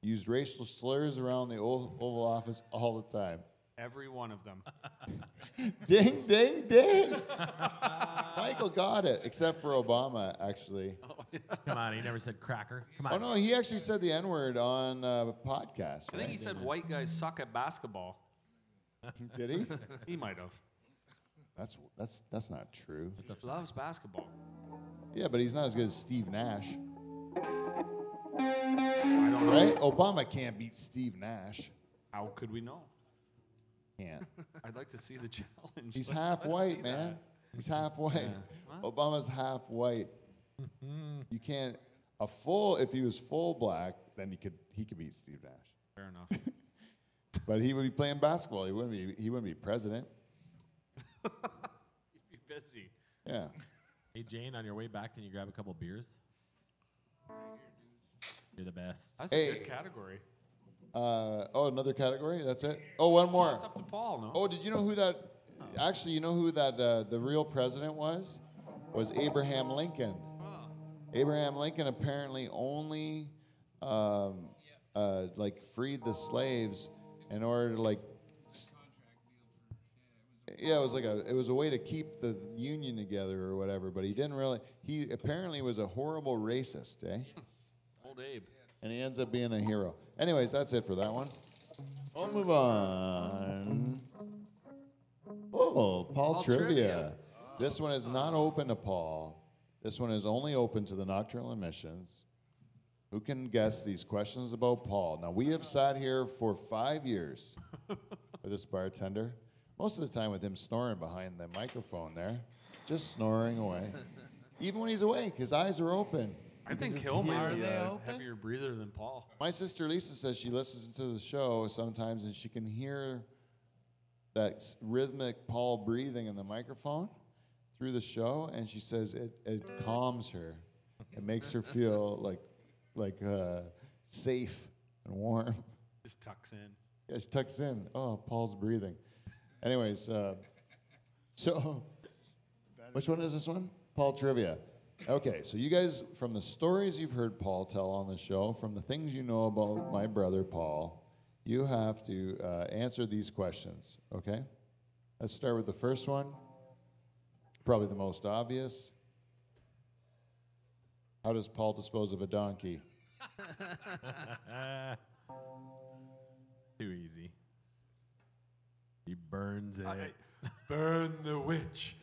Used racial slurs around the Oval Office all the time. Every one of them. Ding, ding, ding. Michael got it, except for Obama, actually. Come on, he never said cracker. Come on. Oh, no, he actually said the N-word on a podcast. I think he said white guys suck at basketball. Did he? He might have. That's not true. Loves basketball. Yeah, but he's not as good as Steve Nash. I don't know. Right? Obama can't beat Steve Nash. How could we know? Can't. I'd like to see the challenge. He's Let's half see white, that. man. He's half white. Yeah. What? Obama's half white. You can't if he was full black, then he could beat Steve Nash. Fair enough. But he would be playing basketball. He wouldn't be president. He'd be busy. Yeah. Hey, Jane, on your way back, can you grab a couple beers? You're the best. That's Hey. a good category. Another category? That's it? Oh, one more. It's up to Paul, no? Oh, did you know who that? Actually, you know who that the real president was? Was Abraham Lincoln. Abraham Lincoln apparently only freed the slaves in order to yeah, it was a way to keep the union together or whatever. But he didn't really. He apparently was a horrible racist, eh? Old Abe. And he ends up being a hero. Anyways, that's it for that one. We'll move on. Oh, Paul Trivia. Trivia. This one is not open to Paul. This one is only open to the Nocturnal Emissions. Who can guess these questions about Paul? Now, we have sat here for 5 years with this bartender. Most of the time with him snoring behind the microphone there. Just snoring away. Even when he's awake, his eyes are open. I think just Hill hear might it. be Are they a open? heavier breather than Paul. My sister Lisa says she listens to the show sometimes and she can hear that rhythmic Paul breathing in the microphone through the show, and she says it calms her. It makes her feel safe and warm. Just tucks in. Yeah, she tucks in. Oh, Paul's breathing. Anyways, so which one is this one? Paul Trivia. Okay, so you guys, from the stories you've heard Paul tell on the show, from the things you know about my brother Paul, you have to answer these questions, okay? Let's start with the first one. Probably the most obvious. How does Paul dispose of a donkey? Too easy. He burns it. Burn the witch.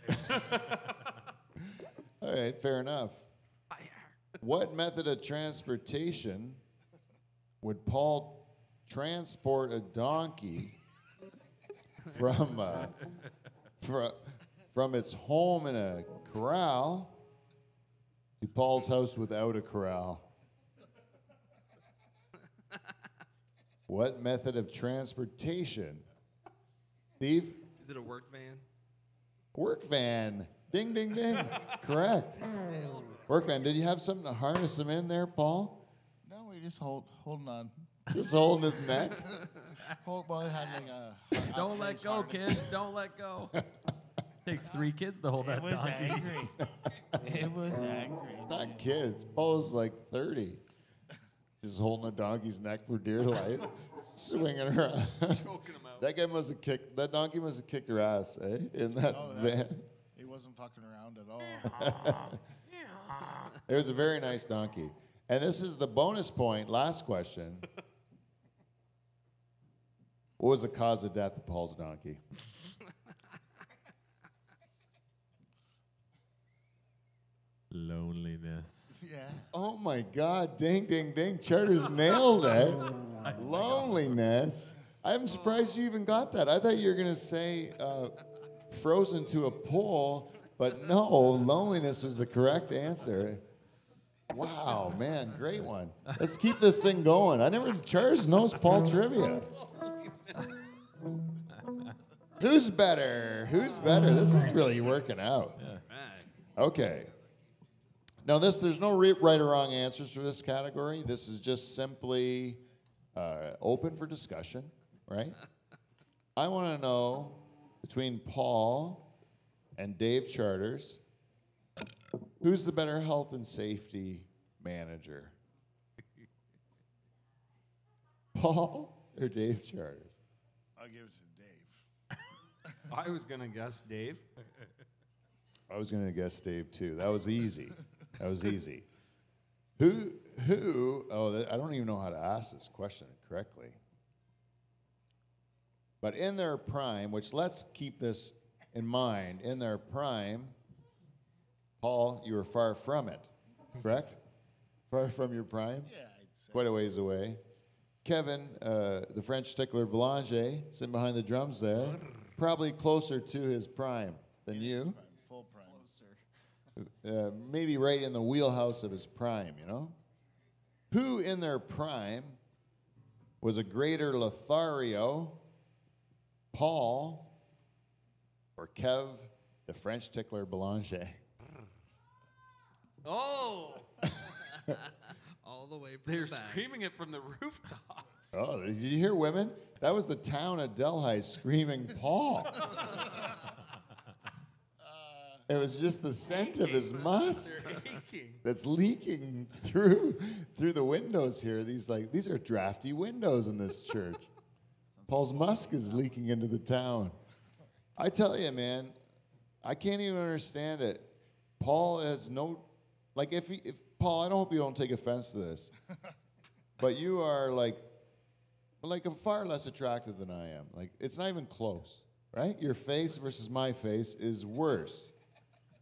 All right, fair enough. What method of transportation would Paul transport a donkey from its home in a corral to Paul's house without a corral. What method of transportation? Steve? Is it a work van? Work van. Ding, ding, ding. Correct. Work van. Did you have something to harness him in there, Paul? No, we just holding on. Just holding his neck? Well, it had like a. Don't let go, kids. Don't let go. Takes 3 kids to hold that It was donkey. angry. It was angry. Not kids. Paul's like 30. Just holding a donkey's neck for dear life. Swinging around. Choking him out. That donkey must have kicked her ass, eh? In that van. He wasn't fucking around at all. It was a very nice donkey. And this is the bonus point. Last question. What was the cause of death of Paul's donkey? Loneliness. Yeah. Oh my God. Ding, ding, ding. Charters nailed it. Loneliness. I'm surprised you even got that. I thought you were going to say frozen to a pole, but no, loneliness was the correct answer. Wow, man, great one. Let's keep this thing going. Charters knows Paul trivia. Who's better? Who's better? This is really working out. Right. Okay. Now, there's no right or wrong answers for this category. This is just simply open for discussion, right? I want to know between Paul and Dave Charters, who's the better health and safety manager? Paul or Dave Charters? I'll give it to Dave. I was going to guess Dave. I was going to guess Dave, too. That was easy. That was easy. I don't even know how to ask this question correctly. But in their prime, which let's keep this in mind, in their prime, Paul, you were far from it, correct? Far from your prime? Yeah, I'd say. Quite a ways away. Kevin, the French tickler Boulanger, sitting behind the drums there, probably closer to his prime than you. Full prime. Maybe right in the wheelhouse of his prime, you know? Who in their prime was a greater Lothario, Paul, or Kev, the French tickler Boulanger? Oh, All the way from they're the back. screaming it from the rooftops. Oh, did you hear women? That was the town of Delhi screaming Paul. It was just the scent of his musk They're aching. that's leaking through the windows here. These are drafty windows in this church. Paul's musk is leaking into the town. I tell you, man, I can't even understand it. Paul has no, like, if Paul, I don't hope you don't take offense to this, but you are like far less attractive than I am. Like, it's not even close, right? Your face versus my face is worse.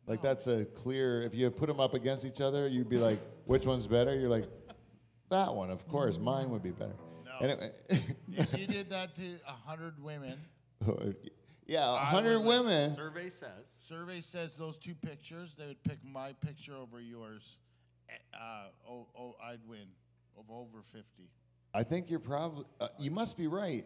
Like, that's a clear, if you put them up against each other, you'd be like, which one's better? You're like, that one, of course. Mine would be better. No. Anyway, If you did that to 100 women, yeah, I 100 would women. Survey says. survey says those 2 pictures, they would pick my picture over yours. I'd win of over 50. I think you're probably, you must be right.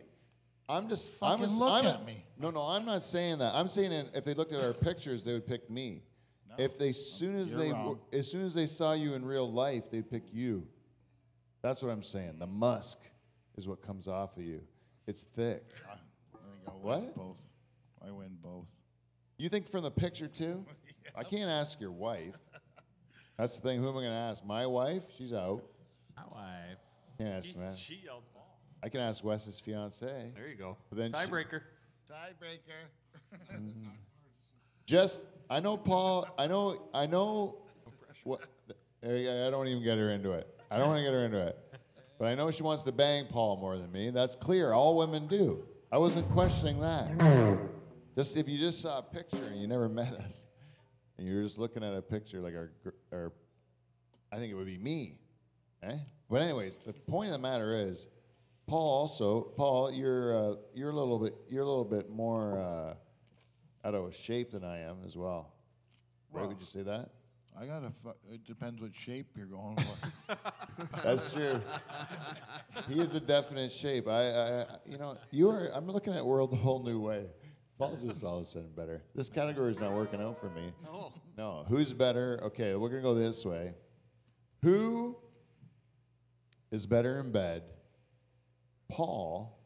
I'm just, Fucking look at me. No, I'm not saying that. I'm saying if they looked at our pictures, they would pick me. No, If they, as soon as they saw you in real life, they'd pick you. That's what I'm saying. The musk is what comes off of you. It's thick. I think I'll What? win both. I win both. You think from the picture too? I can't ask your wife. That's the thing. Who am I going to ask? My wife? She's out. My wife. Can't ask that. She yelled Paul. I can ask Wes's fiance. There you go. But then Tiebreaker. Tiebreaker. Just, I know Paul. I know. What? There you go. I don't even get her into it. I don't want to get her into it. But I know she wants to bang Paul more than me. That's clear. All women do. I wasn't questioning that. Just if you just saw a picture and you never met us, and you're just looking at a picture like our I think it would be me. Eh? But anyways, the point of the matter is, Paul, you're a little bit more out of shape than I am as well. Right? Would you say that? I got it depends what shape you're going for. That's true. He is a definite shape. I'm looking at world a whole new way. Paul's just all of a sudden better. This category is not working out for me. Oh. No, who's better? Okay, we're gonna go this way. Who is better in bed, Paul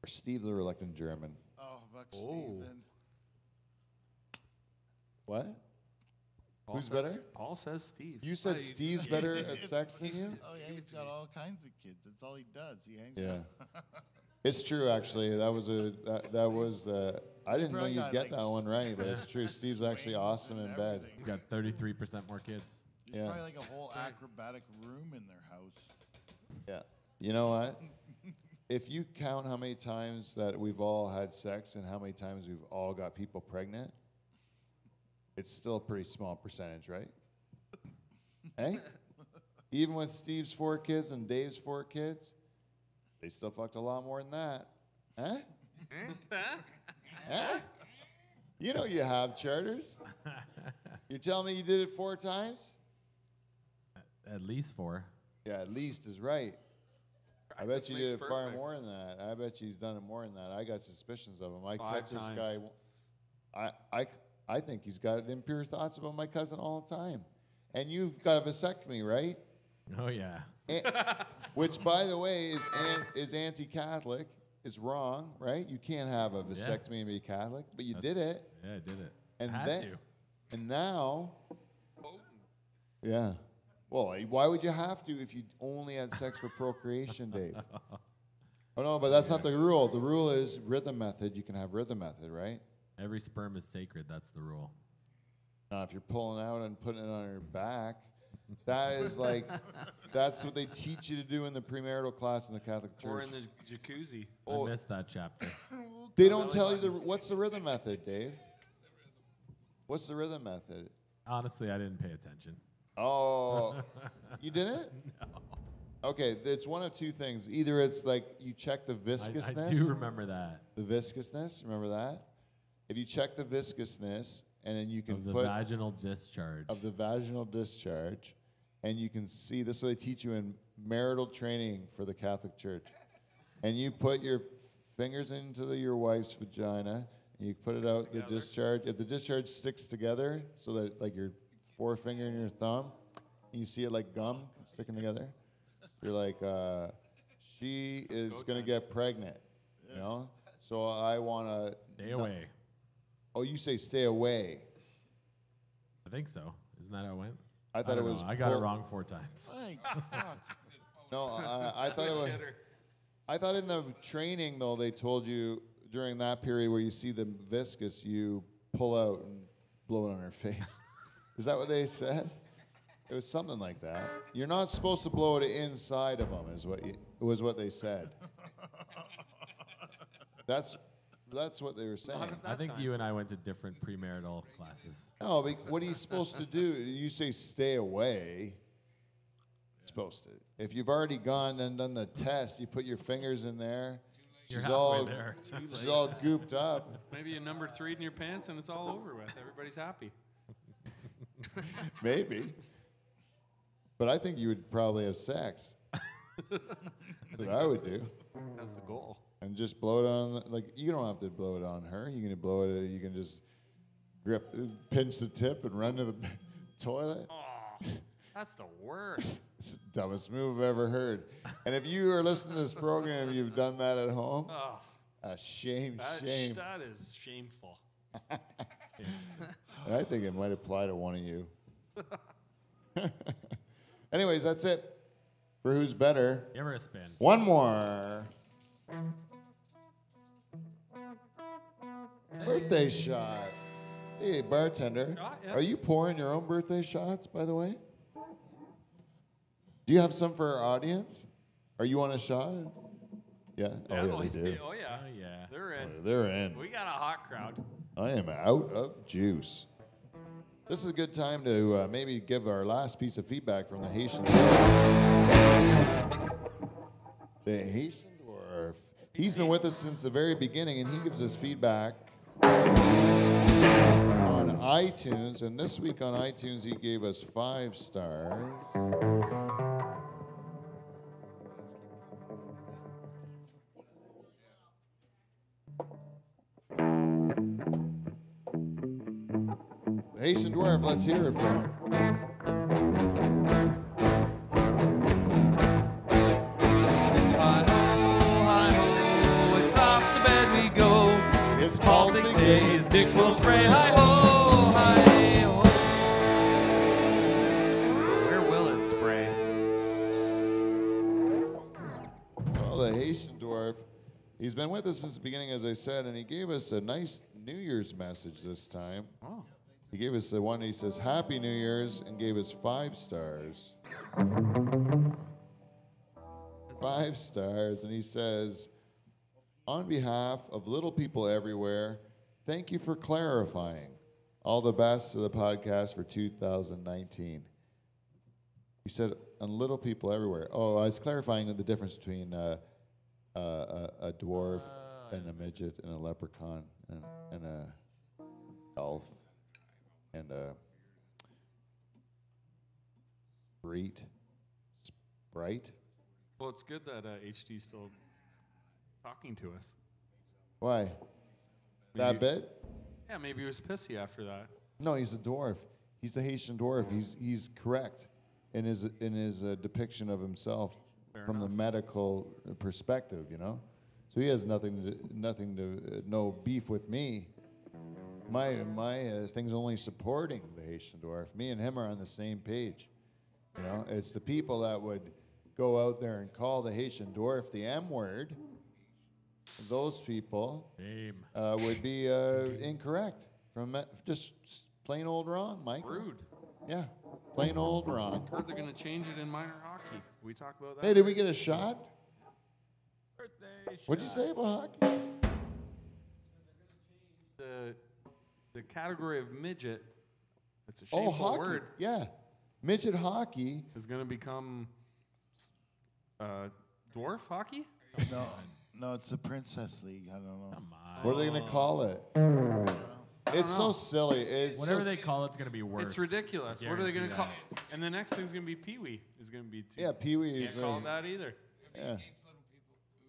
or Steve the reluctant German? Oh, fuck Steven. What? Paul Who's says, better? Paul says Steve. You said Steve's better at sex than you? Oh yeah, he's got all kinds of kids. That's all he does. He hangs Yeah. out. It's true, actually. That was I didn't know probably you'd got, get like, that one right, but it's true. Steve's actually awesome in bed. You got 33% more kids. There's Yeah. probably like a whole acrobatic room in their house. Yeah. You know what? If you count how many times that we've all had sex and how many times we've all got people pregnant, it's still a pretty small percentage, right? Hey? Even with Steve's 4 kids and Dave's 4 kids, they still fucked a lot more than that. Huh? Huh? You know you have, Charters. You're telling me you did it 4 times? At least 4. Yeah, at least is right. I bet Practice you makes did it far perfect. more than that. I bet you he's done it more than that. I got suspicions of him. I 5 kept this guy. times. I think he's got impure thoughts about my cousin all the time. And you've got a vasectomy, right? Oh, yeah. Which, by the way, is anti-Catholic. Is wrong, right? You can't have a vasectomy and be Catholic, but you did it. Yeah, I did it. And I had then, to. and now, yeah. Well, why would you have to if you only had sex for procreation, Dave? Oh no, but that's not the rule. The rule is rhythm method. You can have rhythm method, right? Every sperm is sacred. That's the rule. Now, if you're pulling out and putting it on your back, that is like, that's what they teach you to do in the premarital class in the Catholic Church. Or in the jacuzzi. Oh. I missed that chapter. They don't tell you what's the rhythm method, Dave? What's the rhythm method? Honestly, I didn't pay attention. Oh, you didn't? No. Okay, it's one of 2 things. Either it's like you check the viscousness. I do remember that. The viscousness, remember that? If you check the viscousness, and then you can Of the put vaginal discharge. of the vaginal discharge, and you can see this is what they teach you in marital training for the Catholic Church. And you put your fingers into your wife's vagina, and you put it out the discharge. If the discharge sticks together, so that like your forefinger and your thumb, and you see it like gum sticking together, you're like, she is gonna get pregnant, you know. So I wanna Stay away. Oh, you say stay away. I think so. Isn't that how it went? I thought it don't was. know. I got it pull- wrong 4 times. Like, fuck. No, I thought it was. I thought in the training though they told you during that period where you see the viscous, you pull out and blow it on her face. Is that what they said? It was something like that. You're not supposed to blow it inside of them, was what they said. That's what they were saying. I think you and I went to different premarital classes. No, but what are you supposed to do? You say stay away. Supposed to. If you've already gone and done the test, you put your fingers in there. You're She's halfway all there. she's all gooped up. Maybe a number 3 in your pants and it's all over with. Everybody's happy. Maybe. But I think you would probably have sex. What I would do. That's the goal. And just blow it on, like, you don't have to blow it on her. You can blow it, you can just pinch the tip and run to the toilet. Oh, that's the worst. It's the dumbest move I've ever heard. And if you are listening to this program and you've done that at home, Oh, shame. that is shameful. And I think it might apply to one of you. Anyways, that's it for Who's Better. Give her a spin. One more. Birthday shot. Hey, bartender. Shot, yeah. Are you pouring your own birthday shots, by the way? Do you have some for our audience? Are you on a shot? Yeah? Oh, yeah, they do. Oh, yeah. Oh, yeah. They're in. They're in. We got a hot crowd. I am out of juice. This is a good time to maybe give our last piece of feedback from the Haitian Dwarf. The Haitian Dwarf. He's been with us since the very beginning, and he gives us feedback on iTunes, and this week on iTunes he gave us 5 stars. Haitian Dwarf, let's hear it from him. Hi-ho, it's off to bed we go. It's Paul's big day, his dick will spray. Hi-ho, hi-ho. But where will it spray? Well, the Haitian Dwarf, he's been with us since the beginning, as I said, and he gave us a nice New Year's message this time. Oh. He gave us the one, he says, Happy New Year's, and gave us 5 stars. 5 stars, and he says, on behalf of little people everywhere, thank you for clarifying. All the best to the podcast for 2019. He said, on little people everywhere. Oh, I was clarifying the difference between a dwarf and a midget and a leprechaun and a elf and a sprite. Well, it's good that HD's still talking to us. Why? That bit? Yeah, maybe he was pissy after that. No, he's a dwarf. He's the Haitian dwarf. He's correct in his depiction of himself from the medical perspective, you know. So he has no beef with me. My thing's only supporting the Haitian dwarf. Me and him are on the same page. You know, it's the people that would go out there and call the Haitian dwarf the M word. Those people would be incorrect. Just plain old wrong, Mike. Rude. Yeah, plain old wrong. Heard they're going to change it in minor hockey. Did we talk about that? Hey, did we get a shot? Birthday What'd you say about hockey? The category of midget, it's a shameful hockey. word, Yeah, midget hockey. is going to become dwarf hockey? No, it's the Princess League. I don't know. Come on. What are they gonna call it? It's so silly. It's Whatever so they call it's gonna be worse. It's ridiculous. What are they going to call Guarantee it? And the next thing's going to be Pee-wee. Is going to be Yeah, Pee-wee is Can't call it that either. yeah.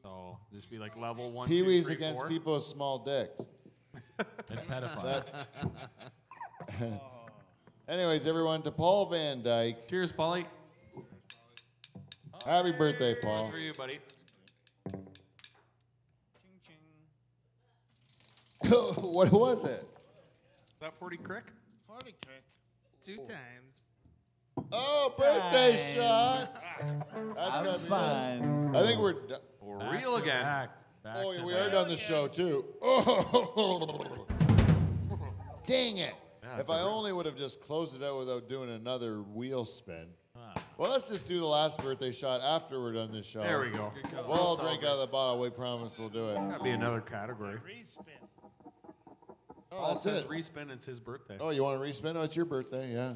So just be like level 1, Pee-wee's 2, 3, against 4. people with small dicks. And pedophiles. Anyways, everyone, to Paul Van Dyke. Cheers, Paulie. Happy birthday, That's Paul. for you, buddy. What was it? Is that 40 crick? Party kick. 2 times. Oh, birthday shot. That's I'm gonna be fine. I think we're. We're Back real to again. back, back Oh, to yeah, we back. are done the show too. Oh, dang it! Yeah, If that's I a- only would have just closed it out without doing another wheel spin. Ah. Well, let's just do the last birthday shot after we're done this show. There we go. We'll all drink out of the bottle. We promise we'll do it. That'd be another category. Respin. Oh, Paul that's says it. respin, it's his birthday. Oh, you want to respin? Oh, it's your birthday, yeah.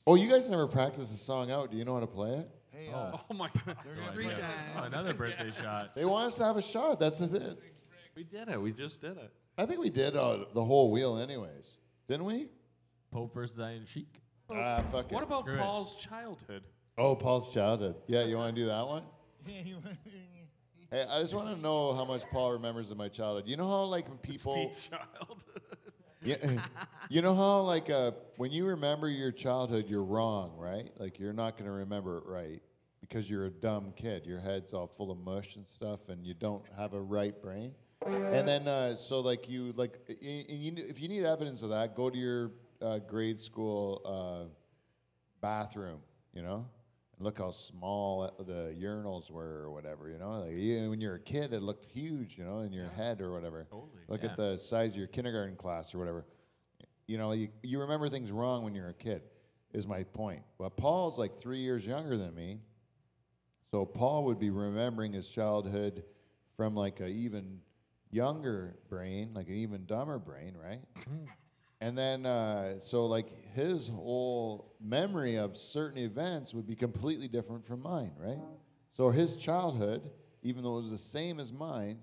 Oh, you guys never practiced the song out. Do you know how to play it? Hey, Oh my God. they're gonna 3 play- times. Oh, another birthday shot. They want us to have a shot. That's the thing. We did it. We just did it. I think we did the whole wheel anyways. Didn't we? Pope versus Iron Sheik. Ah, fuck What it. about Screw it. Paul's childhood? Oh, Paul's childhood. Yeah, you want to do that one? Hey, I just want to know how much Paul remembers of my childhood. You know how, like, when people... Pete's childhood. Yeah, you know how, like, when you remember your childhood, you're wrong, right? Like, you're not going to remember it right because you're a dumb kid. Your head's all full of mush and stuff, and you don't have a right brain. And then, so, like, if you need evidence of that, go to your grade school bathroom, you know? And look how small the urinals were or whatever, you know? Like, when you're a kid, it looked huge, you know, in your head or whatever. Totally. Look Yeah. at the size of your kindergarten class or whatever. You know, you remember things wrong when you're a kid, is my point. But Paul's like 3 years younger than me. So Paul would be remembering his childhood from like an even younger brain, like an even dumber brain, right? And then, so like his whole memory of certain events would be completely different from mine, right? So his childhood, even though it was the same as mine,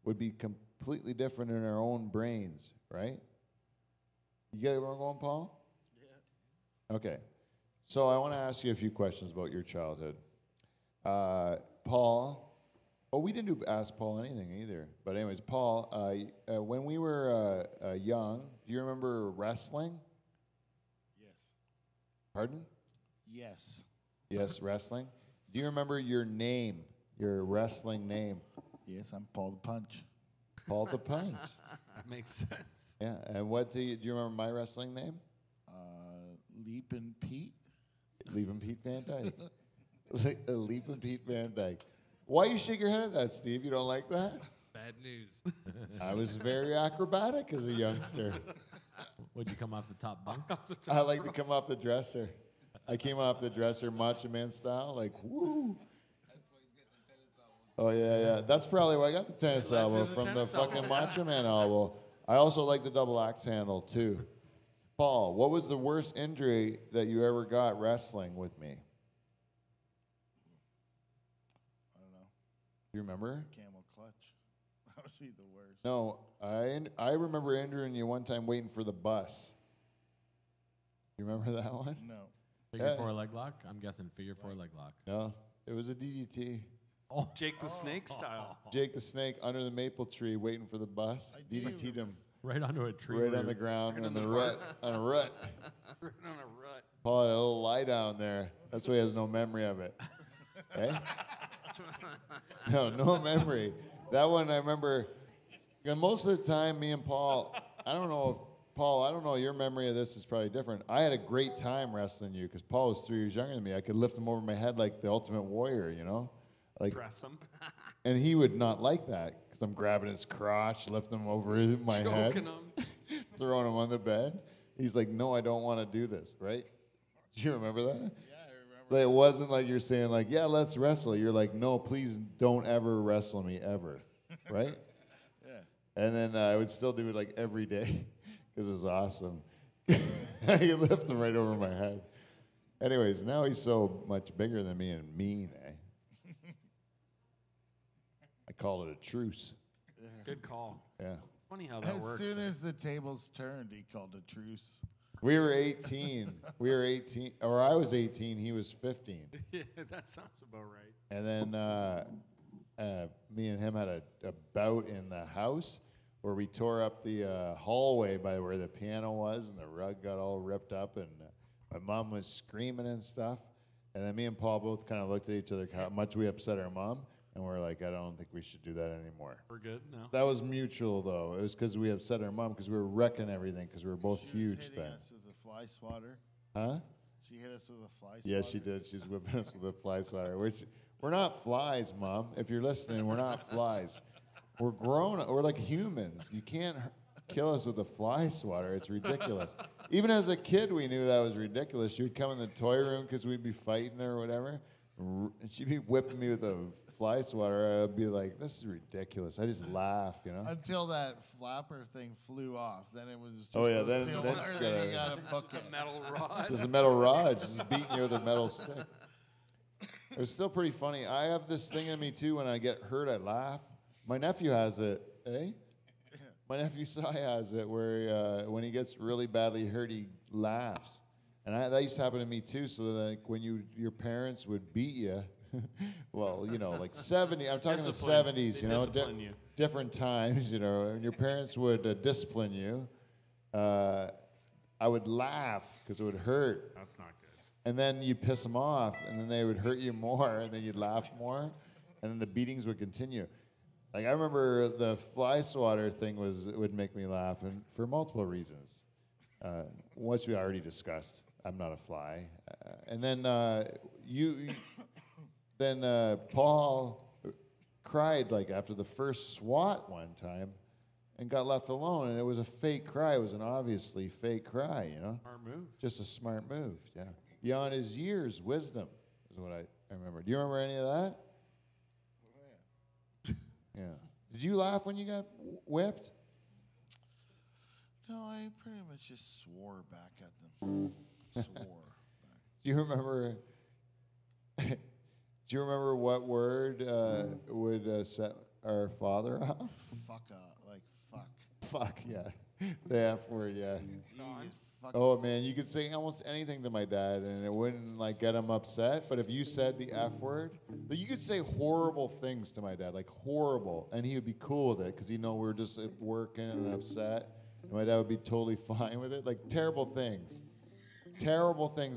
would be completely different in our own brains, right? You get where I'm going, Paul? Yeah. Okay. So I want to ask you a few questions about your childhood. Paul, we didn't ask Paul anything either. But anyways, Paul, when we were young, do you remember wrestling? Yes. Pardon? Yes. Yes, wrestling. Do you remember your name, your wrestling name? Yes, I'm Paul the Punch. Paul the Punch. That makes sense. Yeah, and what do you remember my wrestling name? Leapin' Pete. Leapin' Pete Van Dyke. Leapin' Pete Van Dyke. Why you shake your head at that, Steve? You don't like that? Bad news. I was very acrobatic as a youngster. Would you come off the top bunk? I like to come off the dresser. I came off the dresser Macho Man style, like, woo. Oh, yeah. That's probably why I got the tennis elbow from the fucking Macho Man elbow. I also like the double axe handle, too. Paul, what was the worst injury that you ever got wrestling with me? I don't know. Do you remember? Camel clutch. That would be the worst. No, I remember injuring you one time waiting for the bus. You remember that one? No. Figure four leg lock? I'm guessing figure four leg lock. No, it was a DDT. Oh, Jake the Snake style. Jake the Snake under the maple tree waiting for the bus. I do. DDT'd him right onto a tree. right on root. the ground Right on on the the rut. On a rut. Right on a rut. Paul had a little lie down there. That's why he has no memory of it. Okay? No memory. That one I remember. Most of the time, me and Paul, I don't know, your memory of this is probably different. I had a great time wrestling you because Paul was 3 years younger than me. I could lift him over my head like the Ultimate Warrior, you know? Like, Press him. and he would not like that because I'm grabbing his crotch, lifting him over my head, Choking him. throwing him on the bed. He's like, no, I don't want to do this, right? Do you remember that? Yeah, I remember. Like, it wasn't like you're saying, like, yeah, let's wrestle. You're like, no, please don't ever wrestle me, ever, right? Yeah. And then I would still do it like every day because it was awesome. I could lift him right over my head. Anyways, now he's so much bigger than me and mean, eh? I call it a truce. Good call. Yeah. It's funny how that As works. soon as the tables turned, he called a truce. We were 18. Or I was 18. He was 15. Yeah, that sounds about right. And then me and him had a bout in the house where we tore up the hallway by where the piano was, and the rug got all ripped up, and my mom was screaming and stuff. And then me and Paul both kind of looked at each other, how much we upset our mom, and we're like, I don't think we should do that anymore. We're good now. That was mutual, though. It was because we upset our mom because we were wrecking everything because we were both She was huge hitting then. us with a fly swatter. Huh? She hit us with a fly swatter. Yeah, she did. She's whipping us with a fly swatter. We're not flies, Mom. If you're listening, we're not flies. We're grown. We're like humans. You can't kill us with a fly swatter. It's ridiculous. Even as a kid, we knew that was ridiculous. She would come in the toy room because we'd be fighting or whatever, and she'd be whipping me with a fly swatter. I'd be like, this is ridiculous. I just laugh, you know? Until that flapper thing flew off. Then it was just Oh, yeah, a then steel that's wire, then you gotta- got to book it. A metal rod. There's a metal rod just beating you with a metal stick. It was still pretty funny. I have this thing in me, too. When I get hurt, I laugh. My nephew has it, eh? My nephew Sai has it where when he gets really badly hurt, he laughs. And that used to happen to me, too. So, like, when your parents would beat you, well, you know, like 70, I'm talking Discipline. the 70s, They you know, discipline you. different times, you know, and your parents would discipline you. I would laugh because it would hurt. That's not good. And then you'd piss them off, and then they would hurt you more, and then you'd laugh more, and then the beatings would continue. Like, I remember the fly swatter thing would make me laugh, and for multiple reasons. Which we already discussed. I'm not a fly. And then Paul cried, like, after the first swat one time and got left alone, and it was a fake cry. It was an obviously fake cry, you know? Smart move. Just a smart move, yeah. Beyond his years, wisdom is what I remember. Do you remember any of that? Yeah. Did you laugh when you got whipped? No, I pretty much just swore back at them. Swore. Do you remember? Do you remember what word would set our father off? Fuck. Fuck, yeah. The F word, yeah. He is fucking Oh man, you could say almost anything to my dad, and it wouldn't like get him upset. But if you said the F word, but you could say horrible things to my dad, like horrible, and he would be cool with it because we were just working and upset. And my dad would be totally fine with it, like terrible things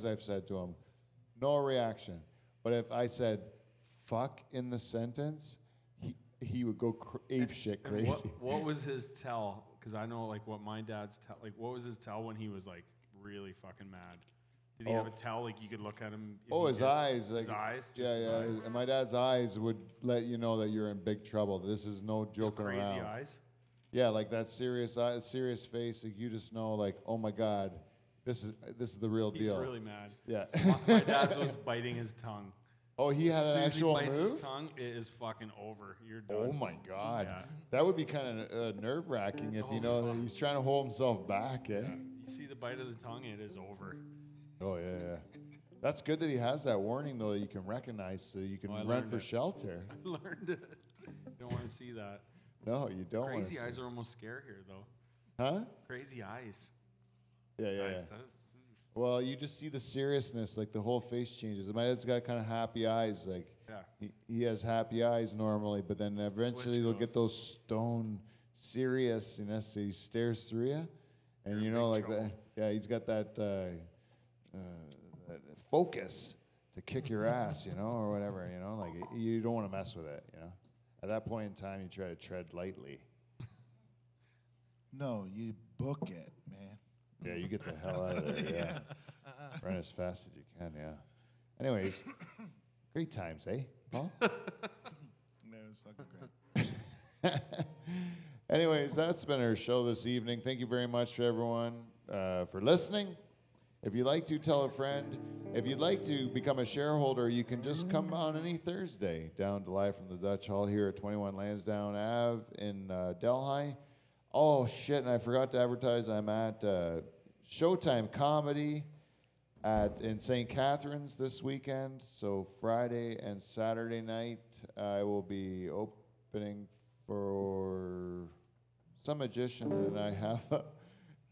I've said to him, no reaction. But if I said "fuck" in the sentence, he would go ape shit And crazy. what was his tell? Because I know like what my dad's tell. Like what was his tell when he was like really fucking mad? Did he have a tell? Like you could look at him. Oh, his eyes. Like, His eyes. Yeah, yeah. And my dad's eyes would let you know that you're in big trouble. This is no joking Crazy around. eyes. Yeah, like that serious face. Like you just know, like, oh my God, this is the real He's deal. really mad. Yeah. My dad's was biting his tongue. Oh, he As had soon an as he actual bites move. his tongue, it is fucking over. You're done. Oh my God, Yeah. that would be kind of nerve wracking if you know that he's trying to hold himself back. Eh? Yeah. You see the bite of the tongue, it is over. Oh yeah. That's good that he has that warning though that you can recognize so you can Oh, I run learned for it. shelter. I learned it. You don't want to see that. No, you don't. wanna Crazy see- eyes are almost scarier though. Huh? Crazy eyes. Yeah, yeah. Eyes, yeah. that is- Well, you just see the seriousness, like the whole face changes. My dad's got kind of happy eyes, like Yeah. he has happy eyes normally, but then eventually they'll get goes. those stone seriousness. He stares through you, and You're you in know, big like that. Yeah, he's got that focus to kick your ass, you know, or whatever, you know. Like you don't want to mess with it, you know. At that point in time, you try to tread lightly. No, you book it, man. Yeah, you get the hell out of there. Yeah, run as fast as you can. Yeah. Anyways, great times, eh, Paul? Man, it was fucking great. Anyways, that's been our show this evening. Thank you very much for everyone for listening. If you'd like to, tell a friend. If you'd like to become a shareholder, you can just come on any Thursday down to live from the Dutch Hall here at 21 Lansdowne Ave in Delhi. Oh, shit, and I forgot to advertise. I'm at Showtime Comedy in St. Catharines this weekend. So Friday and Saturday night, I will be opening for some magician, and I have,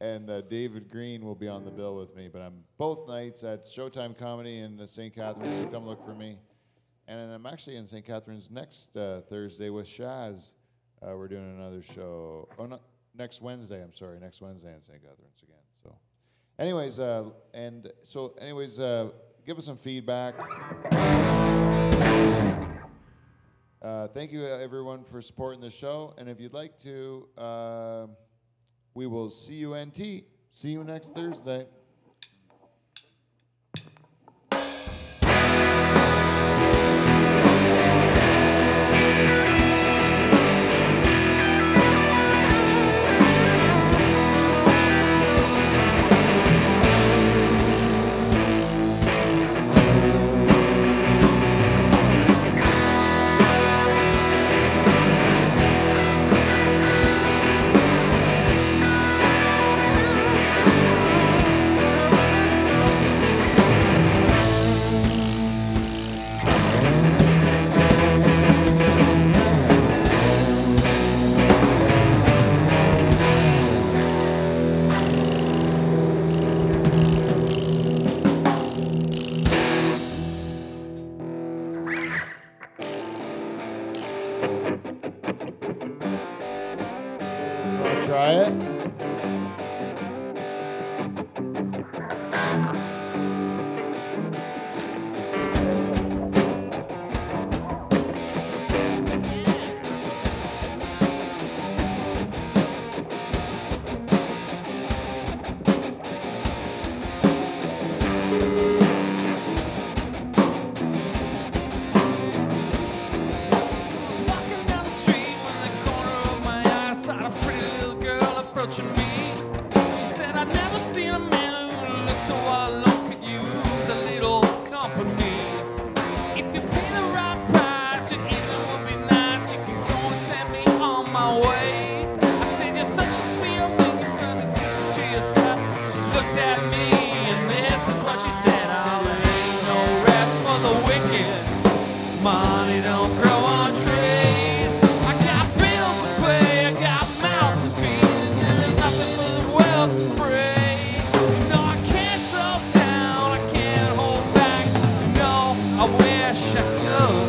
and David Green will be on the bill with me. But I'm both nights at Showtime Comedy in St. Catharines, so come look for me. And I'm actually in St. Catharines next Thursday with Shaz. We're doing another show. Oh, no, next Wednesday. I'm sorry, next Wednesday in St. Catharines again. So, anyways, give us some feedback. Thank you, everyone, for supporting the show. And if you'd like to, we will see you NT. See you next Thursday. Try it. I was walking down the street when the corner of my eye saw a pretty little girl approaching me. She said, I've never seen a man who looks so alone, could use a little company. If you pay the right price, your evening would be nice. You can go and send me on my way. I said, you're such a sweet old thing, you're gonna do to yourself. She looked at me, and this is what she said. Oh, there ain't no rest for the wicked. Money don't grow on trees. I got bills to pay, I got mouths to feed, and there's nothing but wish I could.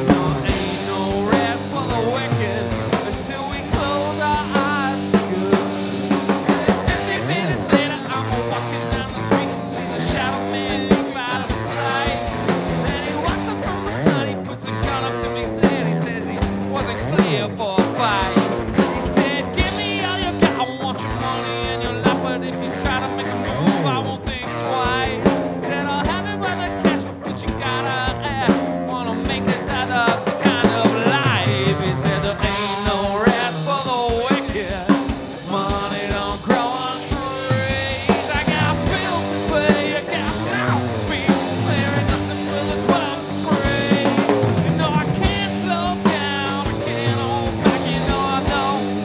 No, ain't no rest for the wicked until we close our eyes for good. 15 minutes later, I'm walking down the street and see the shadow man leap out of sight. Then he walks up from behind, he puts a gun up to me, he says he wasn't clear for a fight. He said, give me all you got, I want your money and your life, but if you try to make a move, I won't think twice. Said I'll have it by the cash, but you gotta wanna make it that kind of life. He said there ain't no rest for the wicked. Money don't grow on trees. I got bills to pay, I got mouths to feed. There ain't nothing but this what I'm free. You know I can't slow down, I can't hold back. You know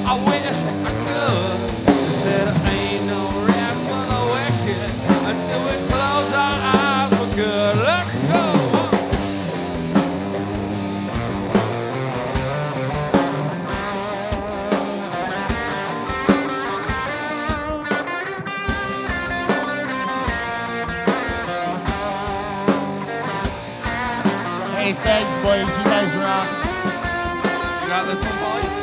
I wish I could. He said there ain't no rest for the wicked until we close our eyes for good. Let's go. Hey, thanks, boys. You guys rock. You got this one, Polly?